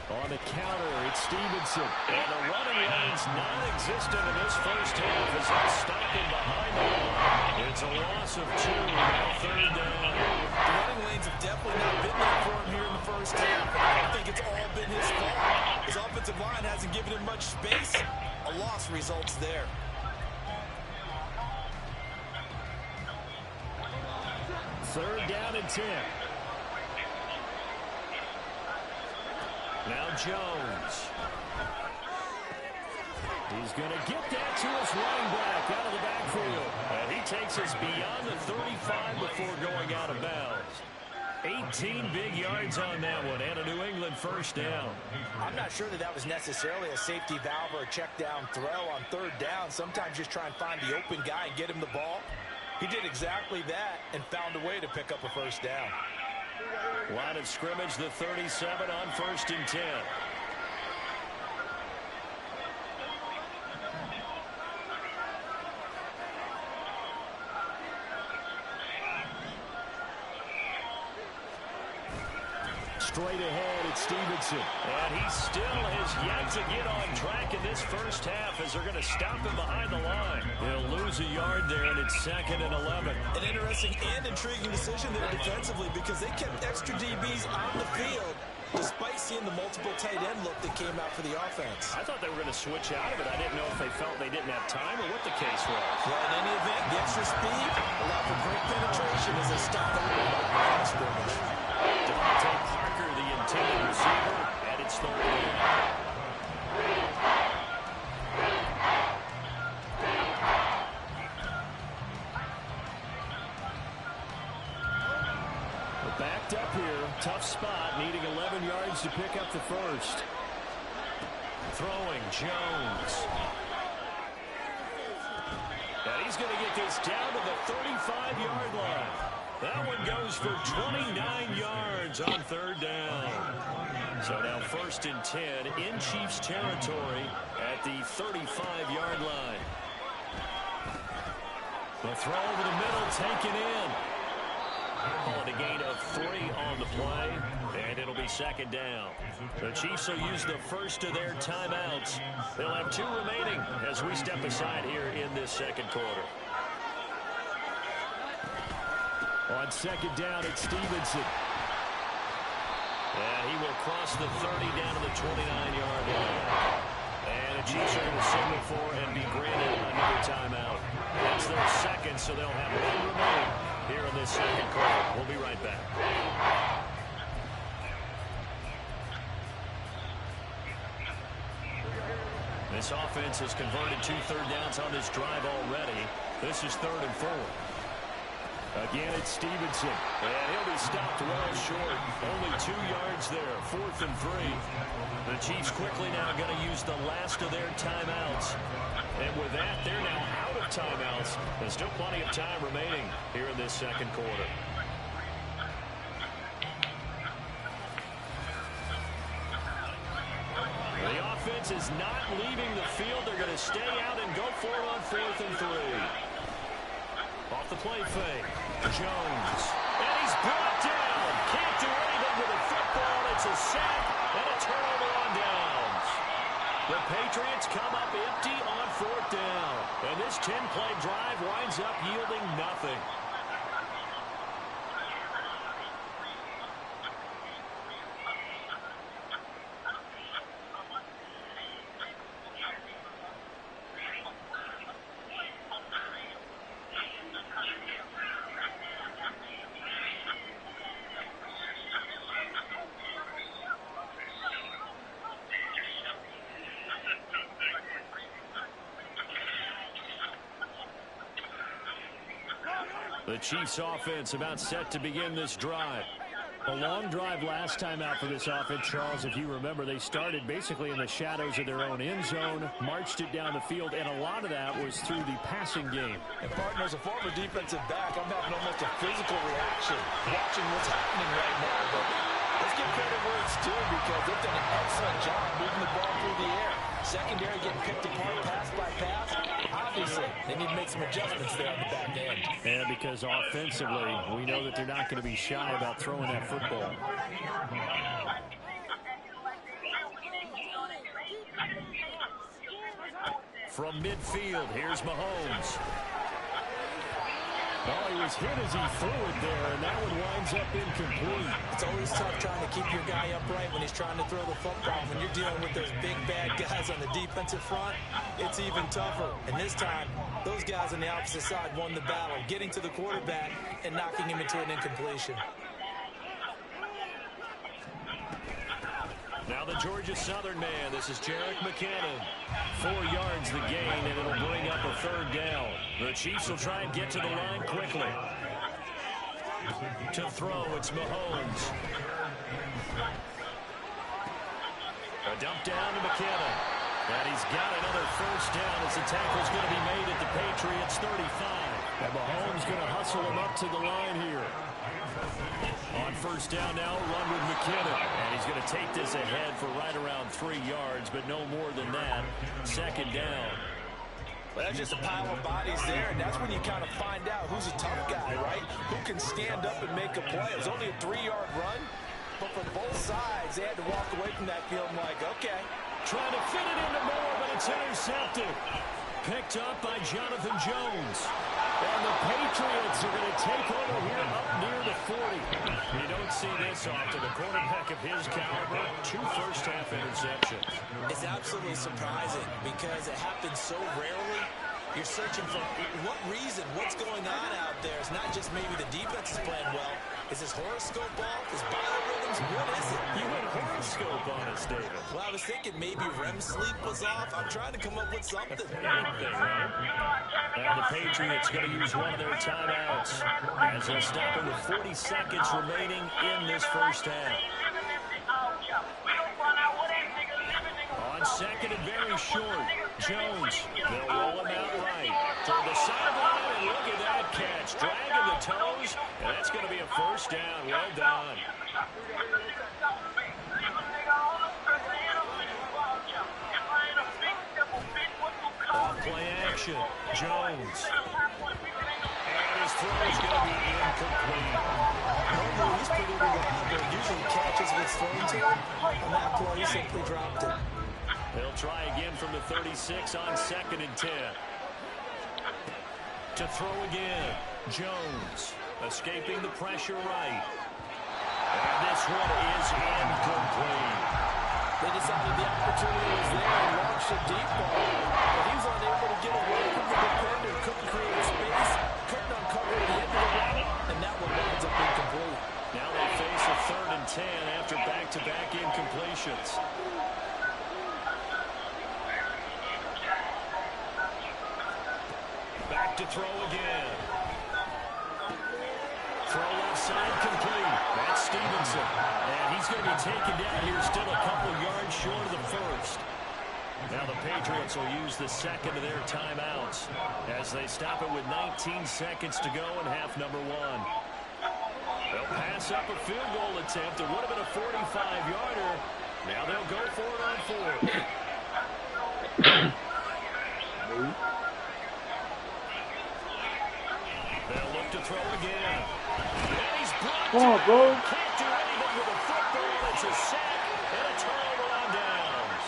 On the counter, it's Stevenson. And the running lane's non-existent in this first half as they stop him behind the line. It's a loss of 2, now 3rd down. The running lanes have definitely not been there for him here in the first half. And I don't think it's all been his fault. His offensive line hasn't given him much space. A loss results there. Third down and 10. Now Jones. He's going to get that to his running back out of the backfield. And he takes us beyond the 35 before going out of bounds. 18 big yards on that one and a New England first down. I'm not sure that was necessarily a safety valve or a check down throw on 3rd down. Sometimes just try and find the open guy and get him the ball. He did exactly that and found a way to pick up a first down. Line of scrimmage, the 37 on 1st and 10. Straight ahead, it's Stevenson. And he still has yet to get on track in this first half as they're going to stop him behind the line. He'll lose a yard there, and it's 2nd and 11. An interesting and intriguing decision there defensively, because they kept extra DBs on the field despite seeing the multiple tight end look that came out for the offense. I thought they were going to switch out of it. I didn't know if they felt they didn't have time or what the case was. Well, in any event, the extra speed allowed for great penetration as they stopped out of the scrimmage. Devontae Parker, the intended receiver, and it's 3rd down. We're backed up here. Tough spot, needing 11 yards to pick up the first. Throwing, Jones. And he's going to get this down to the 35-yard line. That one goes for 29 yards on 3rd down. So now 1st and 10 in Chiefs territory at the 35-yard line. The throw over the middle, taken in. And a gain of 3 on the play, and it'll be 2nd down. The Chiefs will use the first of their timeouts. They'll have 2 remaining as we step aside here in this 2nd quarter. On 2nd down, it's Stevenson. And he will cross the 30 down to the 29-yard line. And the Chiefs are going to signal for and be granted another timeout. That's their 2nd, so they'll have 1 remaining here in this 2nd quarter. We'll be right back. This offense has converted 2 third downs on this drive already. This is 3rd and 4. Again, it's Stevenson. And he'll be stopped well short. Only 2 yards there. 4th and 3. The Chiefs quickly now going to use the last of their timeouts. And with that, they're now out of timeouts. There's still plenty of time remaining here in this 2nd quarter. The offense is not leaving the field. They're going to stay out and go for it on 4th and 3. Off the play fake. Jones. And he's brought down. Can't do anything with the football. It's a sack and a turnover on downs. The Patriots come up empty on 4th down. And this 10-play drive winds up yielding nothing. The Chiefs offense about set to begin this drive. A long drive last time out for this offense, Charles. If you remember, they started basically in the shadows of their own end zone, marched it down the field, and a lot of that was through the passing game. And, partner, as a former defensive back, I'm having almost a physical reaction watching what's happening right now. But let's give credit where it's due because they've done an excellent job moving the ball through the air. Secondary getting picked apart pass by pass. Obviously, they need to make some adjustments there on the back end. And because offensively, we know that they're not going to be shy about throwing that football. From midfield, here's Mahomes. Oh, he was hit as he threw it there, and that one winds up incomplete. It's always tough trying to keep your guy upright when he's trying to throw the football. When you're dealing with those big, bad guys on the defensive front, it's even tougher. And this time, those guys on the opposite side won the battle, getting to the quarterback and knocking him into an incompletion. Now the Georgia Southern man. This is Jerick McKinnon. 4 yards the gain, and it'll bring up a third down. The Chiefs will try and get to the line quickly. To throw, it's Mahomes. A dump down to McKinnon. And he's got another first down as the tackle's going to be made at the Patriots 35. And Mahomes going to hustle him up to the line here. On first down now, run with McKinnon. And he's going to take this ahead for right around 3 yards, but no more than that. Second down. Well, that's just a pile of bodies there, and that's when you kind of find out who's a tough guy, right? Who can stand up and make a play. It was only a 3-yard run, but from both sides, they had to walk away from that feeling like, okay. Trying to fit it into Moore, but it's intercepted. Picked up by Jonathan Jones. And the Patriots are going to take over here up near the 40. You don't see this often. A quarterback of his caliber, 2 first-half interceptions. It's absolutely surprising because it happens so rarely. You're searching for what reason, what's going on out there. It's not just maybe the defense is playing well. Is this horoscope off? Is biorhythms? What is it? You went horoscope on us, David. Well, I was thinking maybe REM sleep was off. I'm trying to come up with something. Anything, right? Now the Patriots going to use one of their timeouts as they'll stop it with 40 seconds remaining in this first half. On second and very short, Jones. They'll roll him out right to the sideline, and look at that catch. Dragging the toes, and that's going to be a first down. Well done. Off play action, Jones. And his throw is going to be incomplete. Normally he's pretty reliable. Usually catches what's thrown to him. On that play, he simply dropped it. They'll try again from the 36 on second and 10. To throw again, Jones escaping the pressure right. And this one is incomplete. They decided the opportunity was there and launched a deep ball. But he was unable to get away from the defender. Couldn't create space. Couldn't uncover the end of the run. And that one winds up incomplete. Now they face a 3rd and 10 after back-to-back incompletions. Back to throw again. Throw left side complete. That's Stevenson. And he's going to be taken down here, still a couple yards short of the first. Now the Patriots will use the second of their timeouts as they stop it with 19 seconds to go in half number 1. They'll pass up a field goal attempt. It would have been a 45-yarder. Now they'll go for it on 4th. They'll look to throw again. And he's blocked. Come on, bro. Can't do anything with a football. It's a sack and a turnover on downs.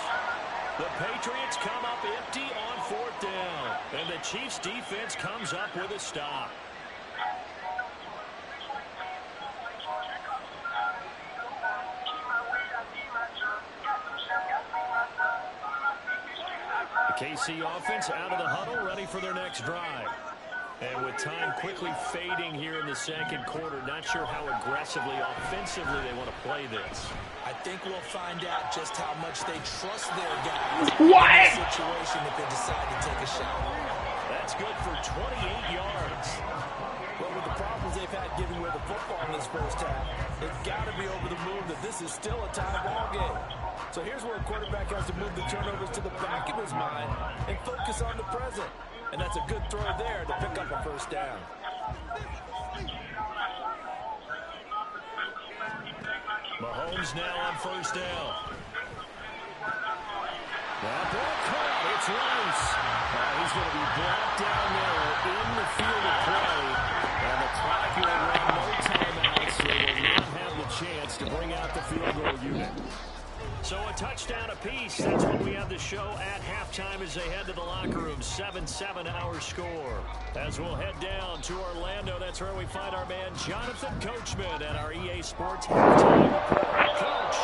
The Patriots come up empty on 4th down. And the Chiefs' defense comes up with a stop. The KC offense out of the huddle, ready for their next drive. And with time quickly fading here in the second quarter, not sure how aggressively, offensively they want to play this. I think we'll find out just how much they trust their guys in this situation if they decide to take a shot. That's good for 28 yards. But with the problems they've had giving away the football in this first half, It's got to be over the moon that this is still a tie ball game. So here's where a quarterback has to move the turnovers to the back of his mind and focus on the present. And that's a good throw there to pick up a first down. Mahomes now on first down. That ball caught. It's Rice. He's going to be brought down there in the field of play. And the clock will run no timeouts. They will not have the chance to bring out the field goal unit. So a touchdown apiece. That's what we have the show at halftime as they head to the locker room. 7-7 our score. As we'll head down to Orlando, that's where we find our man Jonathan Coachman at our EA Sports halftime report. Coach,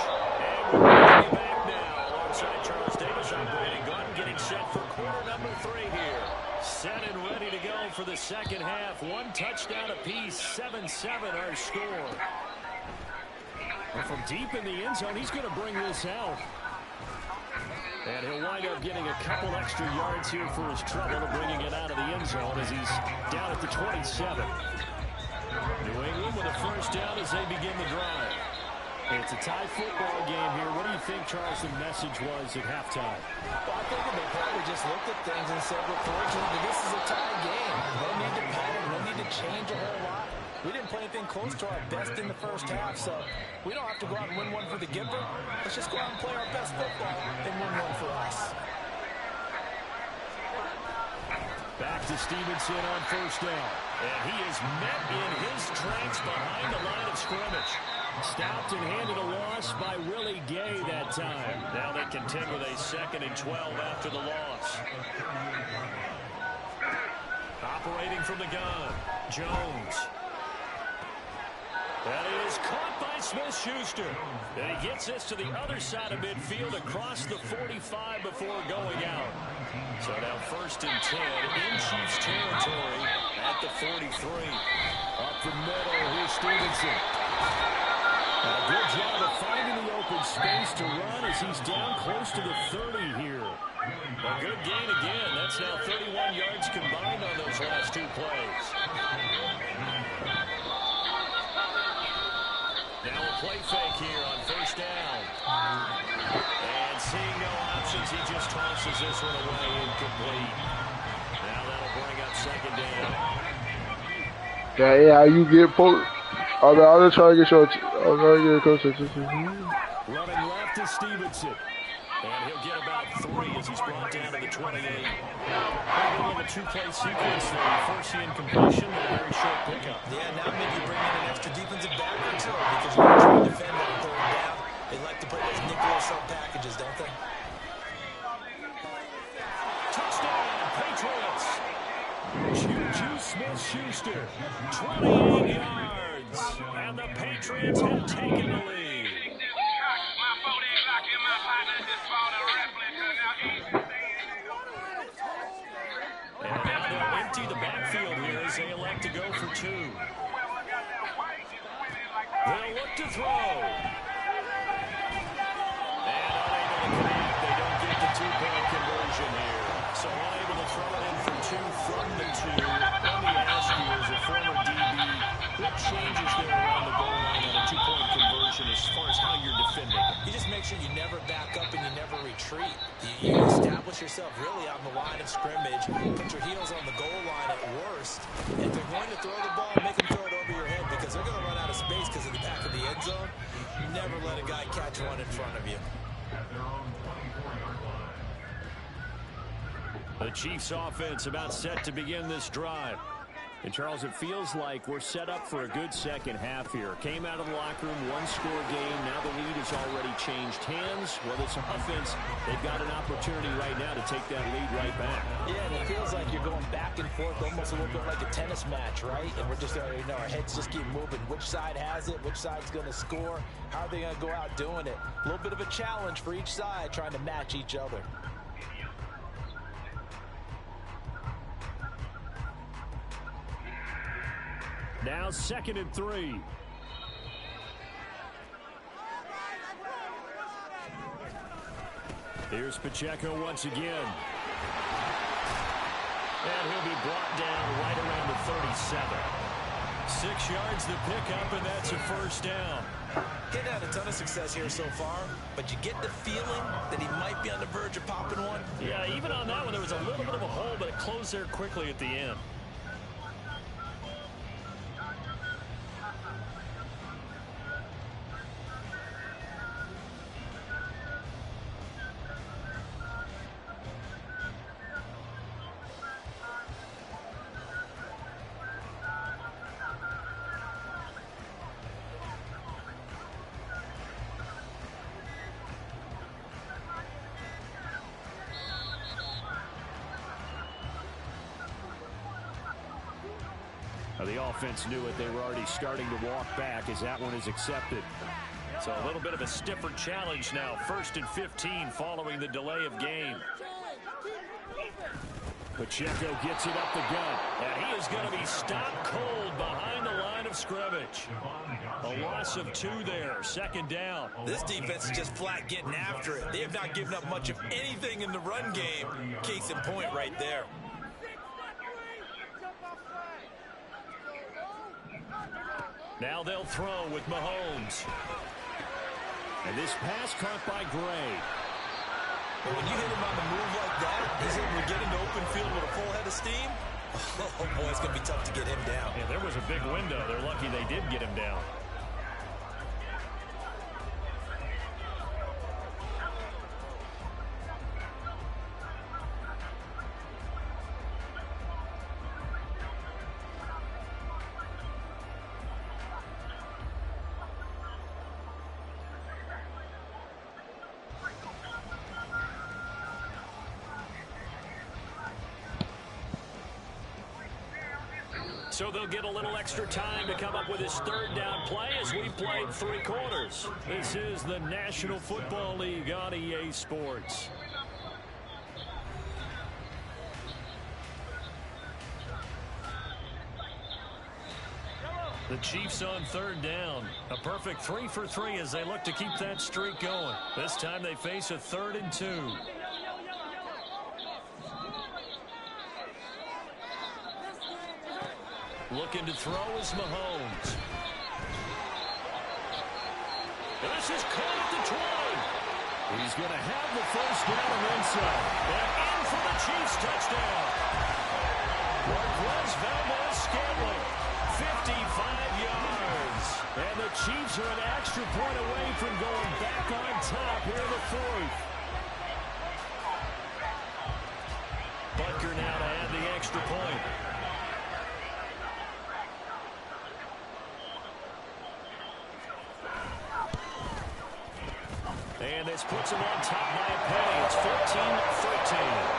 and we're going to be back now alongside Charles Davis operating gun, getting set for quarter number 3 here. Set and ready to go for the second half. One touchdown apiece. 7-7 our score. And from deep in the end zone, he's going to bring this out. And he'll wind up getting a couple extra yards here for his trouble to bringing it out of the end zone as he's down at the 27. New England with a first down as they begin the drive. It's a tie football game here. What do you think, Charles, the message was at halftime? Well, I think they probably just looked at things and said, we're fortunate that this is a tie game. No need to panic, no need to change a whole lot. We didn't play anything close to our best in the first half, so we don't have to go out and win one for the giver. Let's just go out and play our best football and win one for us. Back to Stevenson on first down. And he is met in his tracks behind the line of scrimmage. Stopped and handed a loss by Willie Gay that time. Now they contend with a 2nd and 12 after the loss. Operating from the gun, Jones. That is caught by Smith-Schuster. And he gets this to the other side of midfield across the 45 before going out. So now 1st and 10 in Chiefs territory at the 43. Up the middle, here's Stevenson. A good job of finding the open space to run as he's down close to the 30 here. A good gain again. That's now 31 yards combined on those last 2 plays. Now a play fake here on first down. And seeing no options, he just tosses this one away incomplete. Now that'll bring up 2nd down. Yeah, you get poked. I mean, I'm just trying to get your, I'm trying to get a coach. Running left is Stevenson. And he'll get about 3 as he's brought down to the 28. A 2-play sequence there. First the incompletion, but a very short pickup. Yeah, now maybe bring in an extra defensive back or two because you're going to try to defend on 3rd down. They like to play those nickel sub packages, don't they? Touchdown, Patriots. Juju Smith-Schuster, 28 yards. And the Patriots have taken the lead. And now they'll empty the backfield here as they elect to go for 2. They'll look to throw. And unable to connect. They don't get the 2-point conversion here. So unable to throw it in for 2 from the 2. Let me ask you, as a former DB, what changes there around the goal line on a 2-point conversion as far as how you're defending? You just make sure you never back up and you never retreat. You establish yourself really on the line of scrimmage, put your heels on the goal line at worst. If they're going to throw the ball, make them throw it over your head because they're going to run out of space because of the back of the end zone. Never let a guy catch one in front of you. The Chiefs offense about set to begin this drive. And, Charles, it feels like we're set up for a good second half here. Came out of the locker room, 1-score game. Now the lead has already changed hands. Well, this offense, they've got an opportunity right now to take that lead right back. Yeah, and it feels like you're going back and forth almost a little bit like a tennis match, right? And we're just, our heads just keep moving. Which side has it? Which side's going to score? How are they going to go out doing it? A little bit of a challenge for each side trying to match each other. Now 2nd and 3. Here's Pacheco once again. And he'll be brought down right around the 37. 6 yards the pickup, and that's a first down. He'd had a ton of success here so far, but you get the feeling that he might be on the verge of popping one. Yeah, even on that one, there was a little bit of a hole, but it closed there quickly at the end. The offense knew it. They were already starting to walk back as that one is accepted. So a little bit of a stiffer challenge now. 1st and 15 following the delay of game. Pacheco gets it up the gut. And he is going to be stopped cold behind the line of scrimmage. A loss of 2 there. 2nd down. This defense is just flat getting after it. They have not given up much of anything in the run game. Case in point right there. Now they'll throw with Mahomes. And this pass caught by Gray. But when you hit him on the move like that, he's able to get into open field with a full head of steam. Oh, boy, it's going to be tough to get him down. Yeah, there was a big window. They're lucky they did get him down. So they'll get a little extra time to come up with his 3rd down play as we played 3 quarters. This is the National Football League on EA Sports. The Chiefs on 3rd down. A perfect 3 for 3 as they look to keep that streak going. This time they face a 3rd and 2. Looking to throw is Mahomes. This is caught at the 20. He's going to have the first down and then some. And in for the Chiefs touchdown. Marquez Valdez-Scantling, 55 yards. And the Chiefs are an extra point away from going back on top here in the 4th. Butker now to add the extra point. And this puts him on top by a penny. It's 14-13.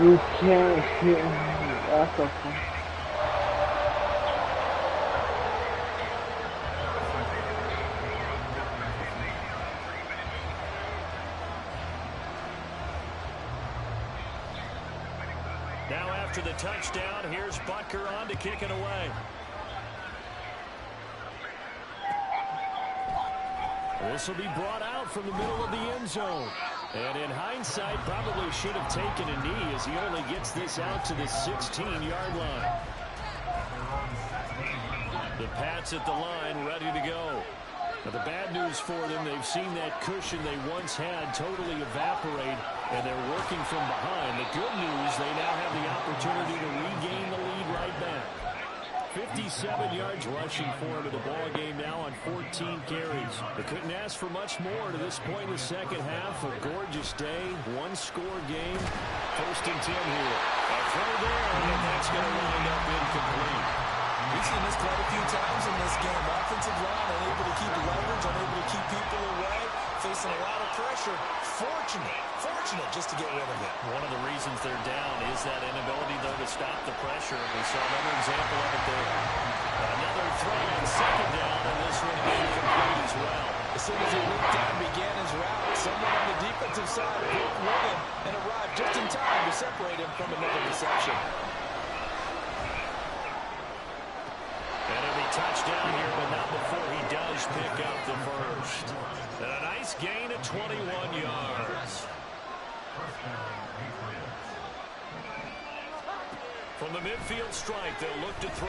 You can't hit me. That's okay. Now after the touchdown, here's Butker on to kick it away. This will be brought out from the middle of the end zone. And in hindsight, probably should have taken a knee as he only gets this out to the 16-yard line. The Pats at the line, ready to go. Now, the bad news for them, they've seen that cushion they once had totally evaporate, and they're working from behind. The good news, they now have the opportunity to regain the lead right back. 57 yards rushing for him in the ball game now on 14 carries. They couldn't ask for much more to this point in the second half. A gorgeous day, one-score game. 1st and 10 here. A throw there, and that's going to wind up incomplete. We've seen this quite a few times in this game. Offensive line unable to keep leverage, unable to keep people away, facing a lot of pressure. Fortunate just to get rid of it. One of the reasons they're down is that inability, though, to stop the pressure. We saw another example of it there. Another throw on 2nd down, and this one incomplete as well. As soon as he looked down, began his route, someone on the defensive side broke with him and arrived just in time to separate him from another reception. And it'll be touchdown here, but not before he does pick up the first. And a nice gain of 21 yards. From the midfield strike, they'll look to throw.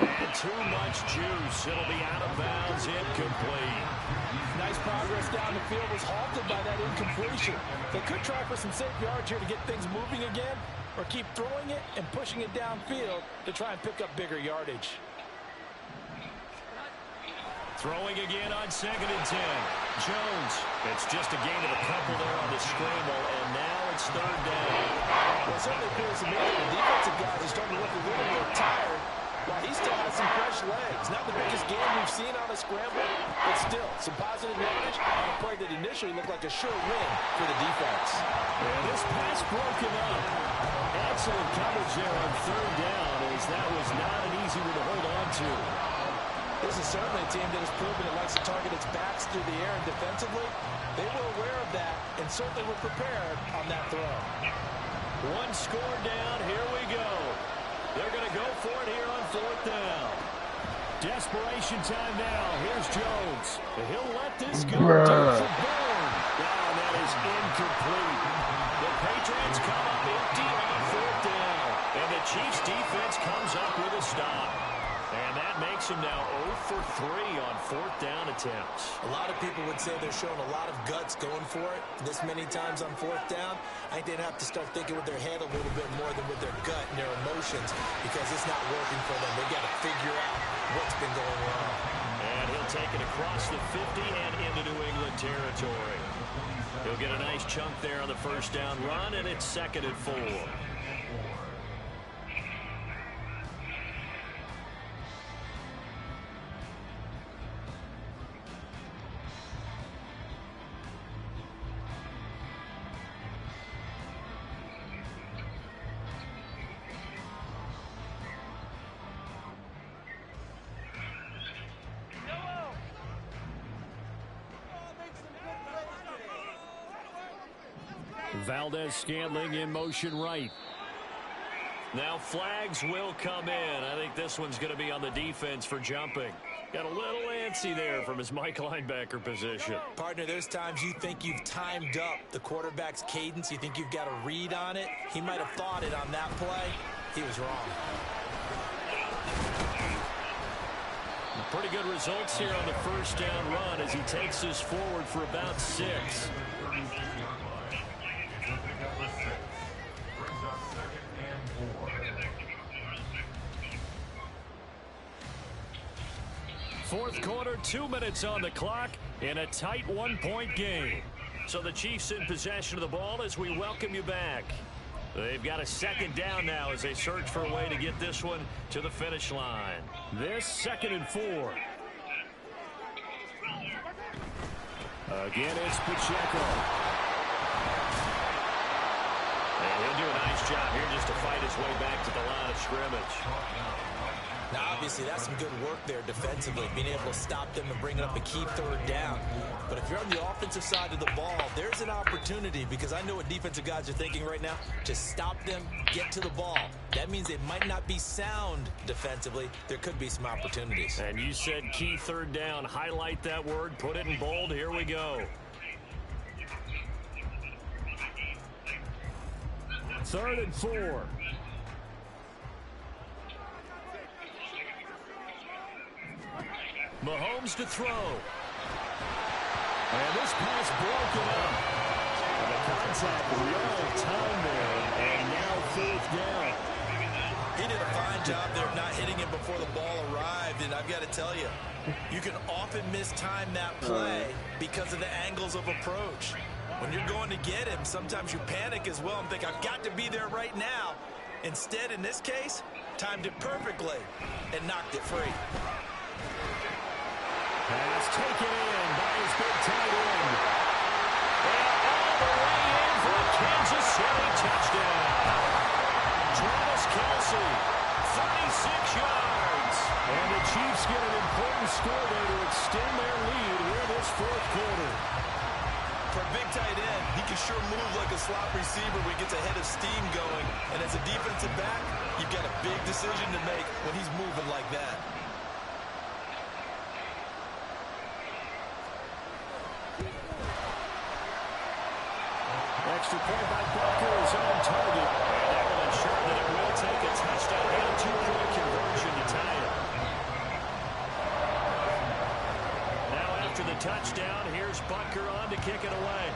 And too much juice. It'll be out of bounds, incomplete. Nice progress down the field was halted by that incompletion. They could try for some safe yards here to get things moving again, or keep throwing it and pushing it downfield to try and pick up bigger yardage. Throwing again on 2nd and 10. Jones. It's just a gain of a couple there on the scramble, and now it's 3rd down. Well, it certainly appears to me that the defensive guys are starting to look a little bit tired, while he still has some fresh legs. Not the biggest game we've seen on a scramble, but still some positive yardage on a play that initially looked like a sure win for the defense. And this pass broken up. Excellent coverage there on 3rd down, as that was not an easy one to hold on to. This is certainly a team that has proven it likes to target its backs through the air, and defensively, they were aware of that and certainly were prepared on that throw. One score down. Here we go. They're going to go for it here on 4th down. Desperation time now. Here's Jones. He'll let this go. Takes a boom. Oh, that is incomplete. The Patriots come up empty on 4th down. And the Chiefs defense comes up with a stop. And that makes him now 0 for 3 on 4th down attempts. A lot of people would say they're showing a lot of guts going for it this many times on 4th down. I think they'd have to start thinking with their head a little bit more than with their gut and their emotions, because it's not working for them. They've got to figure out what's been going wrong. And he'll take it across the 50 and into New England territory. He'll get a nice chunk there on the 1st down run, and it's 2nd and 4. Valdez-Scantling in motion right. Now flags will come in. I think this one's going to be on the defense for jumping. Got a little antsy there from his Mike linebacker position. Partner, there's times you think you've timed up the quarterback's cadence. You think you've got a read on it. He might have thought it on that play. He was wrong. Pretty good results here on the 1st down run as he takes this forward for about 6. Fourth quarter, 2 minutes on the clock in a tight 1-point game. So the Chiefs in possession of the ball as we welcome you back. They've got a 2nd down now as they search for a way to get this one to the finish line. This 2nd and 4. Again, it's Pacheco. And he'll do a nice job here just to fight his way back to the line of scrimmage. Now, obviously, that's some good work there defensively, being able to stop them and bring up a key 3rd down. But if you're on the offensive side of the ball, there's an opportunity, because I know what defensive guys are thinking right now, to stop them, get to the ball. That means it might not be sound defensively. There could be some opportunities. And you said key 3rd down. Highlight that word, put it in bold. Here we go. 3rd and 4. Mahomes to throw. And this pass broken up. And the contact well timed there. And now 4th down. He did a fine job there of not hitting him before the ball arrived. And I've got to tell you, you can often mistime that play because of the angles of approach. When you're going to get him, sometimes you panic as well and think, I've got to be there right now. Instead, in this case, timed it perfectly and knocked it free. Pass taken in by his big tight end. And all the way in for a Kansas City touchdown. Travis Kelce, 36 yards. And the Chiefs get an important score there to extend their lead here this 4th quarter. For a big tight end, he can sure move like a slot receiver when he gets a head of steam going. And as a defensive back, you've got a big decision to make when he's moving like that. Extra point by Booker is on target. And that will ensure that it will take a touchdown and two-point conversion to tie it. Now after the touchdown, here's Butker on to kick it away.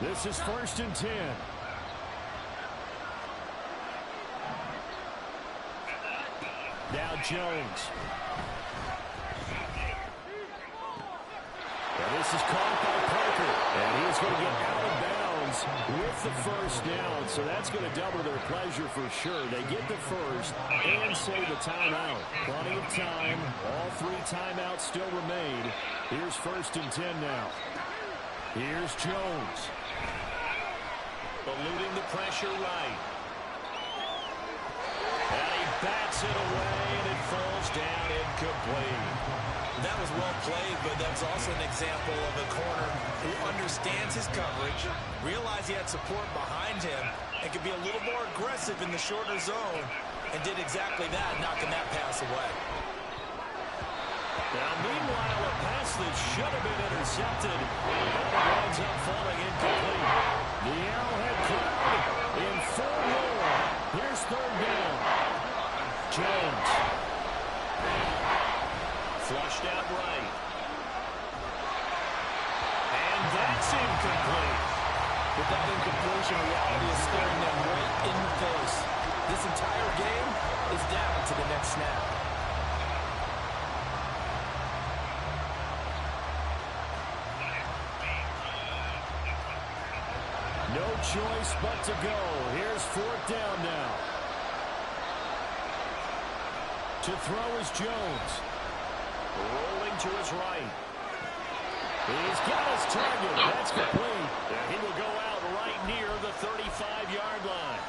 This is 1st and 10. Now Jones. And this is caught by Parker. And he's going to get out of bounds with the first down. So that's going to double their pleasure for sure. They get the first and save the timeout. Plenty of time. All 3 timeouts still remain. Here's 1st and 10 now. Here's Jones. Eluding the pressure right. And he bats it away, and it falls down incomplete. That was well played, but that's also an example of a corner who understands his coverage, realized he had support behind him, and could be a little more aggressive in the shorter zone, and did exactly that, knocking that pass away. Now, meanwhile, a pass that should have been intercepted winds up falling incomplete. The Arrowhead crowd in full roar. Here's 3rd down. Jones. Flushed out right. And that's incomplete. With that incompletion, reality is staring them right in the face. This entire game is down to the next snap. No choice but to go. Here's 4th down now. To throw is Jones. Rolling to his right. He's got his target. That's complete. And he will go out right near the 35-yard line.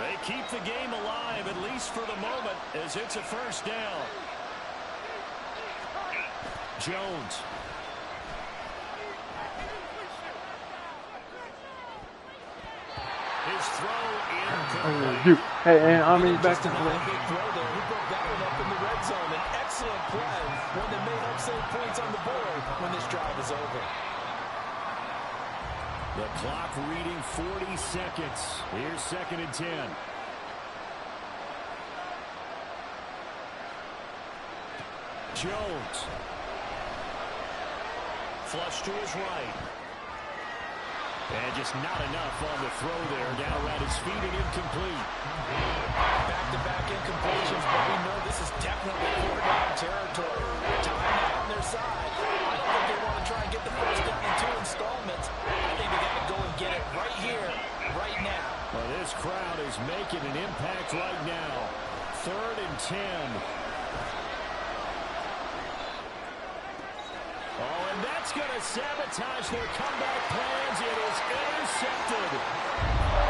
They keep the game alive, at least for the moment, as it's a first down. Jones. His throw incomplete. Hey, I mean, back to Big play. throw there. He broke that one up in the red zone. An excellent play. One that may help save points on the board when this drive is over. The clock reading 40 seconds. Here's 2nd and 10. Jones. Flush to his right. And just not enough on the throw there. Down around his feet and incomplete. Back-to-back incompletions, but we know this is definitely 4-down territory. Timeout on their side. I don't think they want to try and get the first down in 2 installments. I think they got to go and get it right here, right now. Well, this crowd is making an impact right now. 3rd and 10. Oh, and that's going to sabotage their comeback plans. It is intercepted.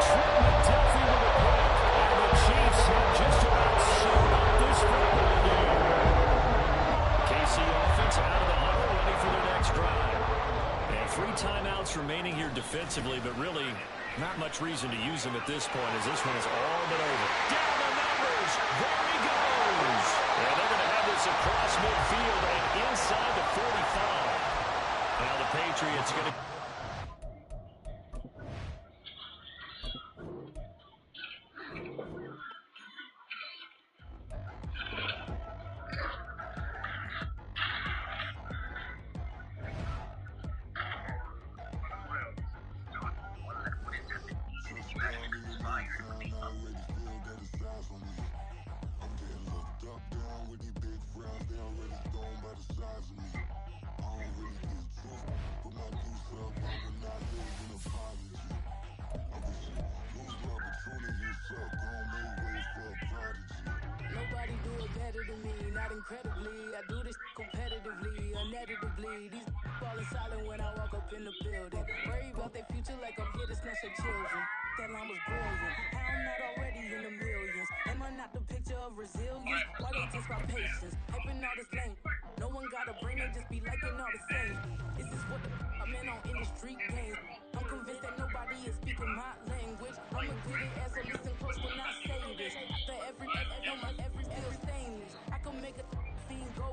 Philadelphia with a pick. And the Chiefs have just about sewn up this football game. KC offense out of the huddle, ready for their next drive. And 3 timeouts remaining here defensively, but really not much reason to use them at this point, as this one is all but over. Down the numbers. There he goes. And they're going to have this across midfield and inside the 45. Now the Patriots going to... Nobody do it better than me, not incredibly. I do this competitively, uneditably. These falling silent when I walk up in the building. Worry about their future like I'm here to snatch their children. that line was brilliant. How I'm not already in the millions. Am I not the picture of resilience? Why they test my patience? Hyping all this lame. No one got a brain, they just be liking all the same. This is what the I'm in on industry games. I'm convinced that nobody is speaking my language. I'ma get it as so listen close when I say this. After every still stainless. I can make a fiend go.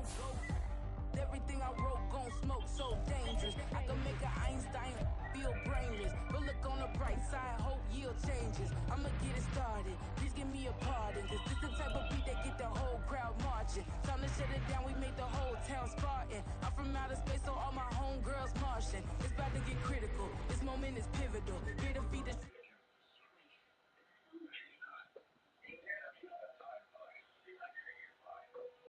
Everything I wrote gon' smoke, so dangerous. I can make an Einstein feel brainless. But look on the bright side, hope yield changes. I'ma get it started, please give me a pardon. Cause this the type of beat that get the whole crowd marching. Time to shut it down, we made the whole town Spartan. I'm from outer space, so all my homegirls Martian. It's about to get critical, this moment is pivotal. Get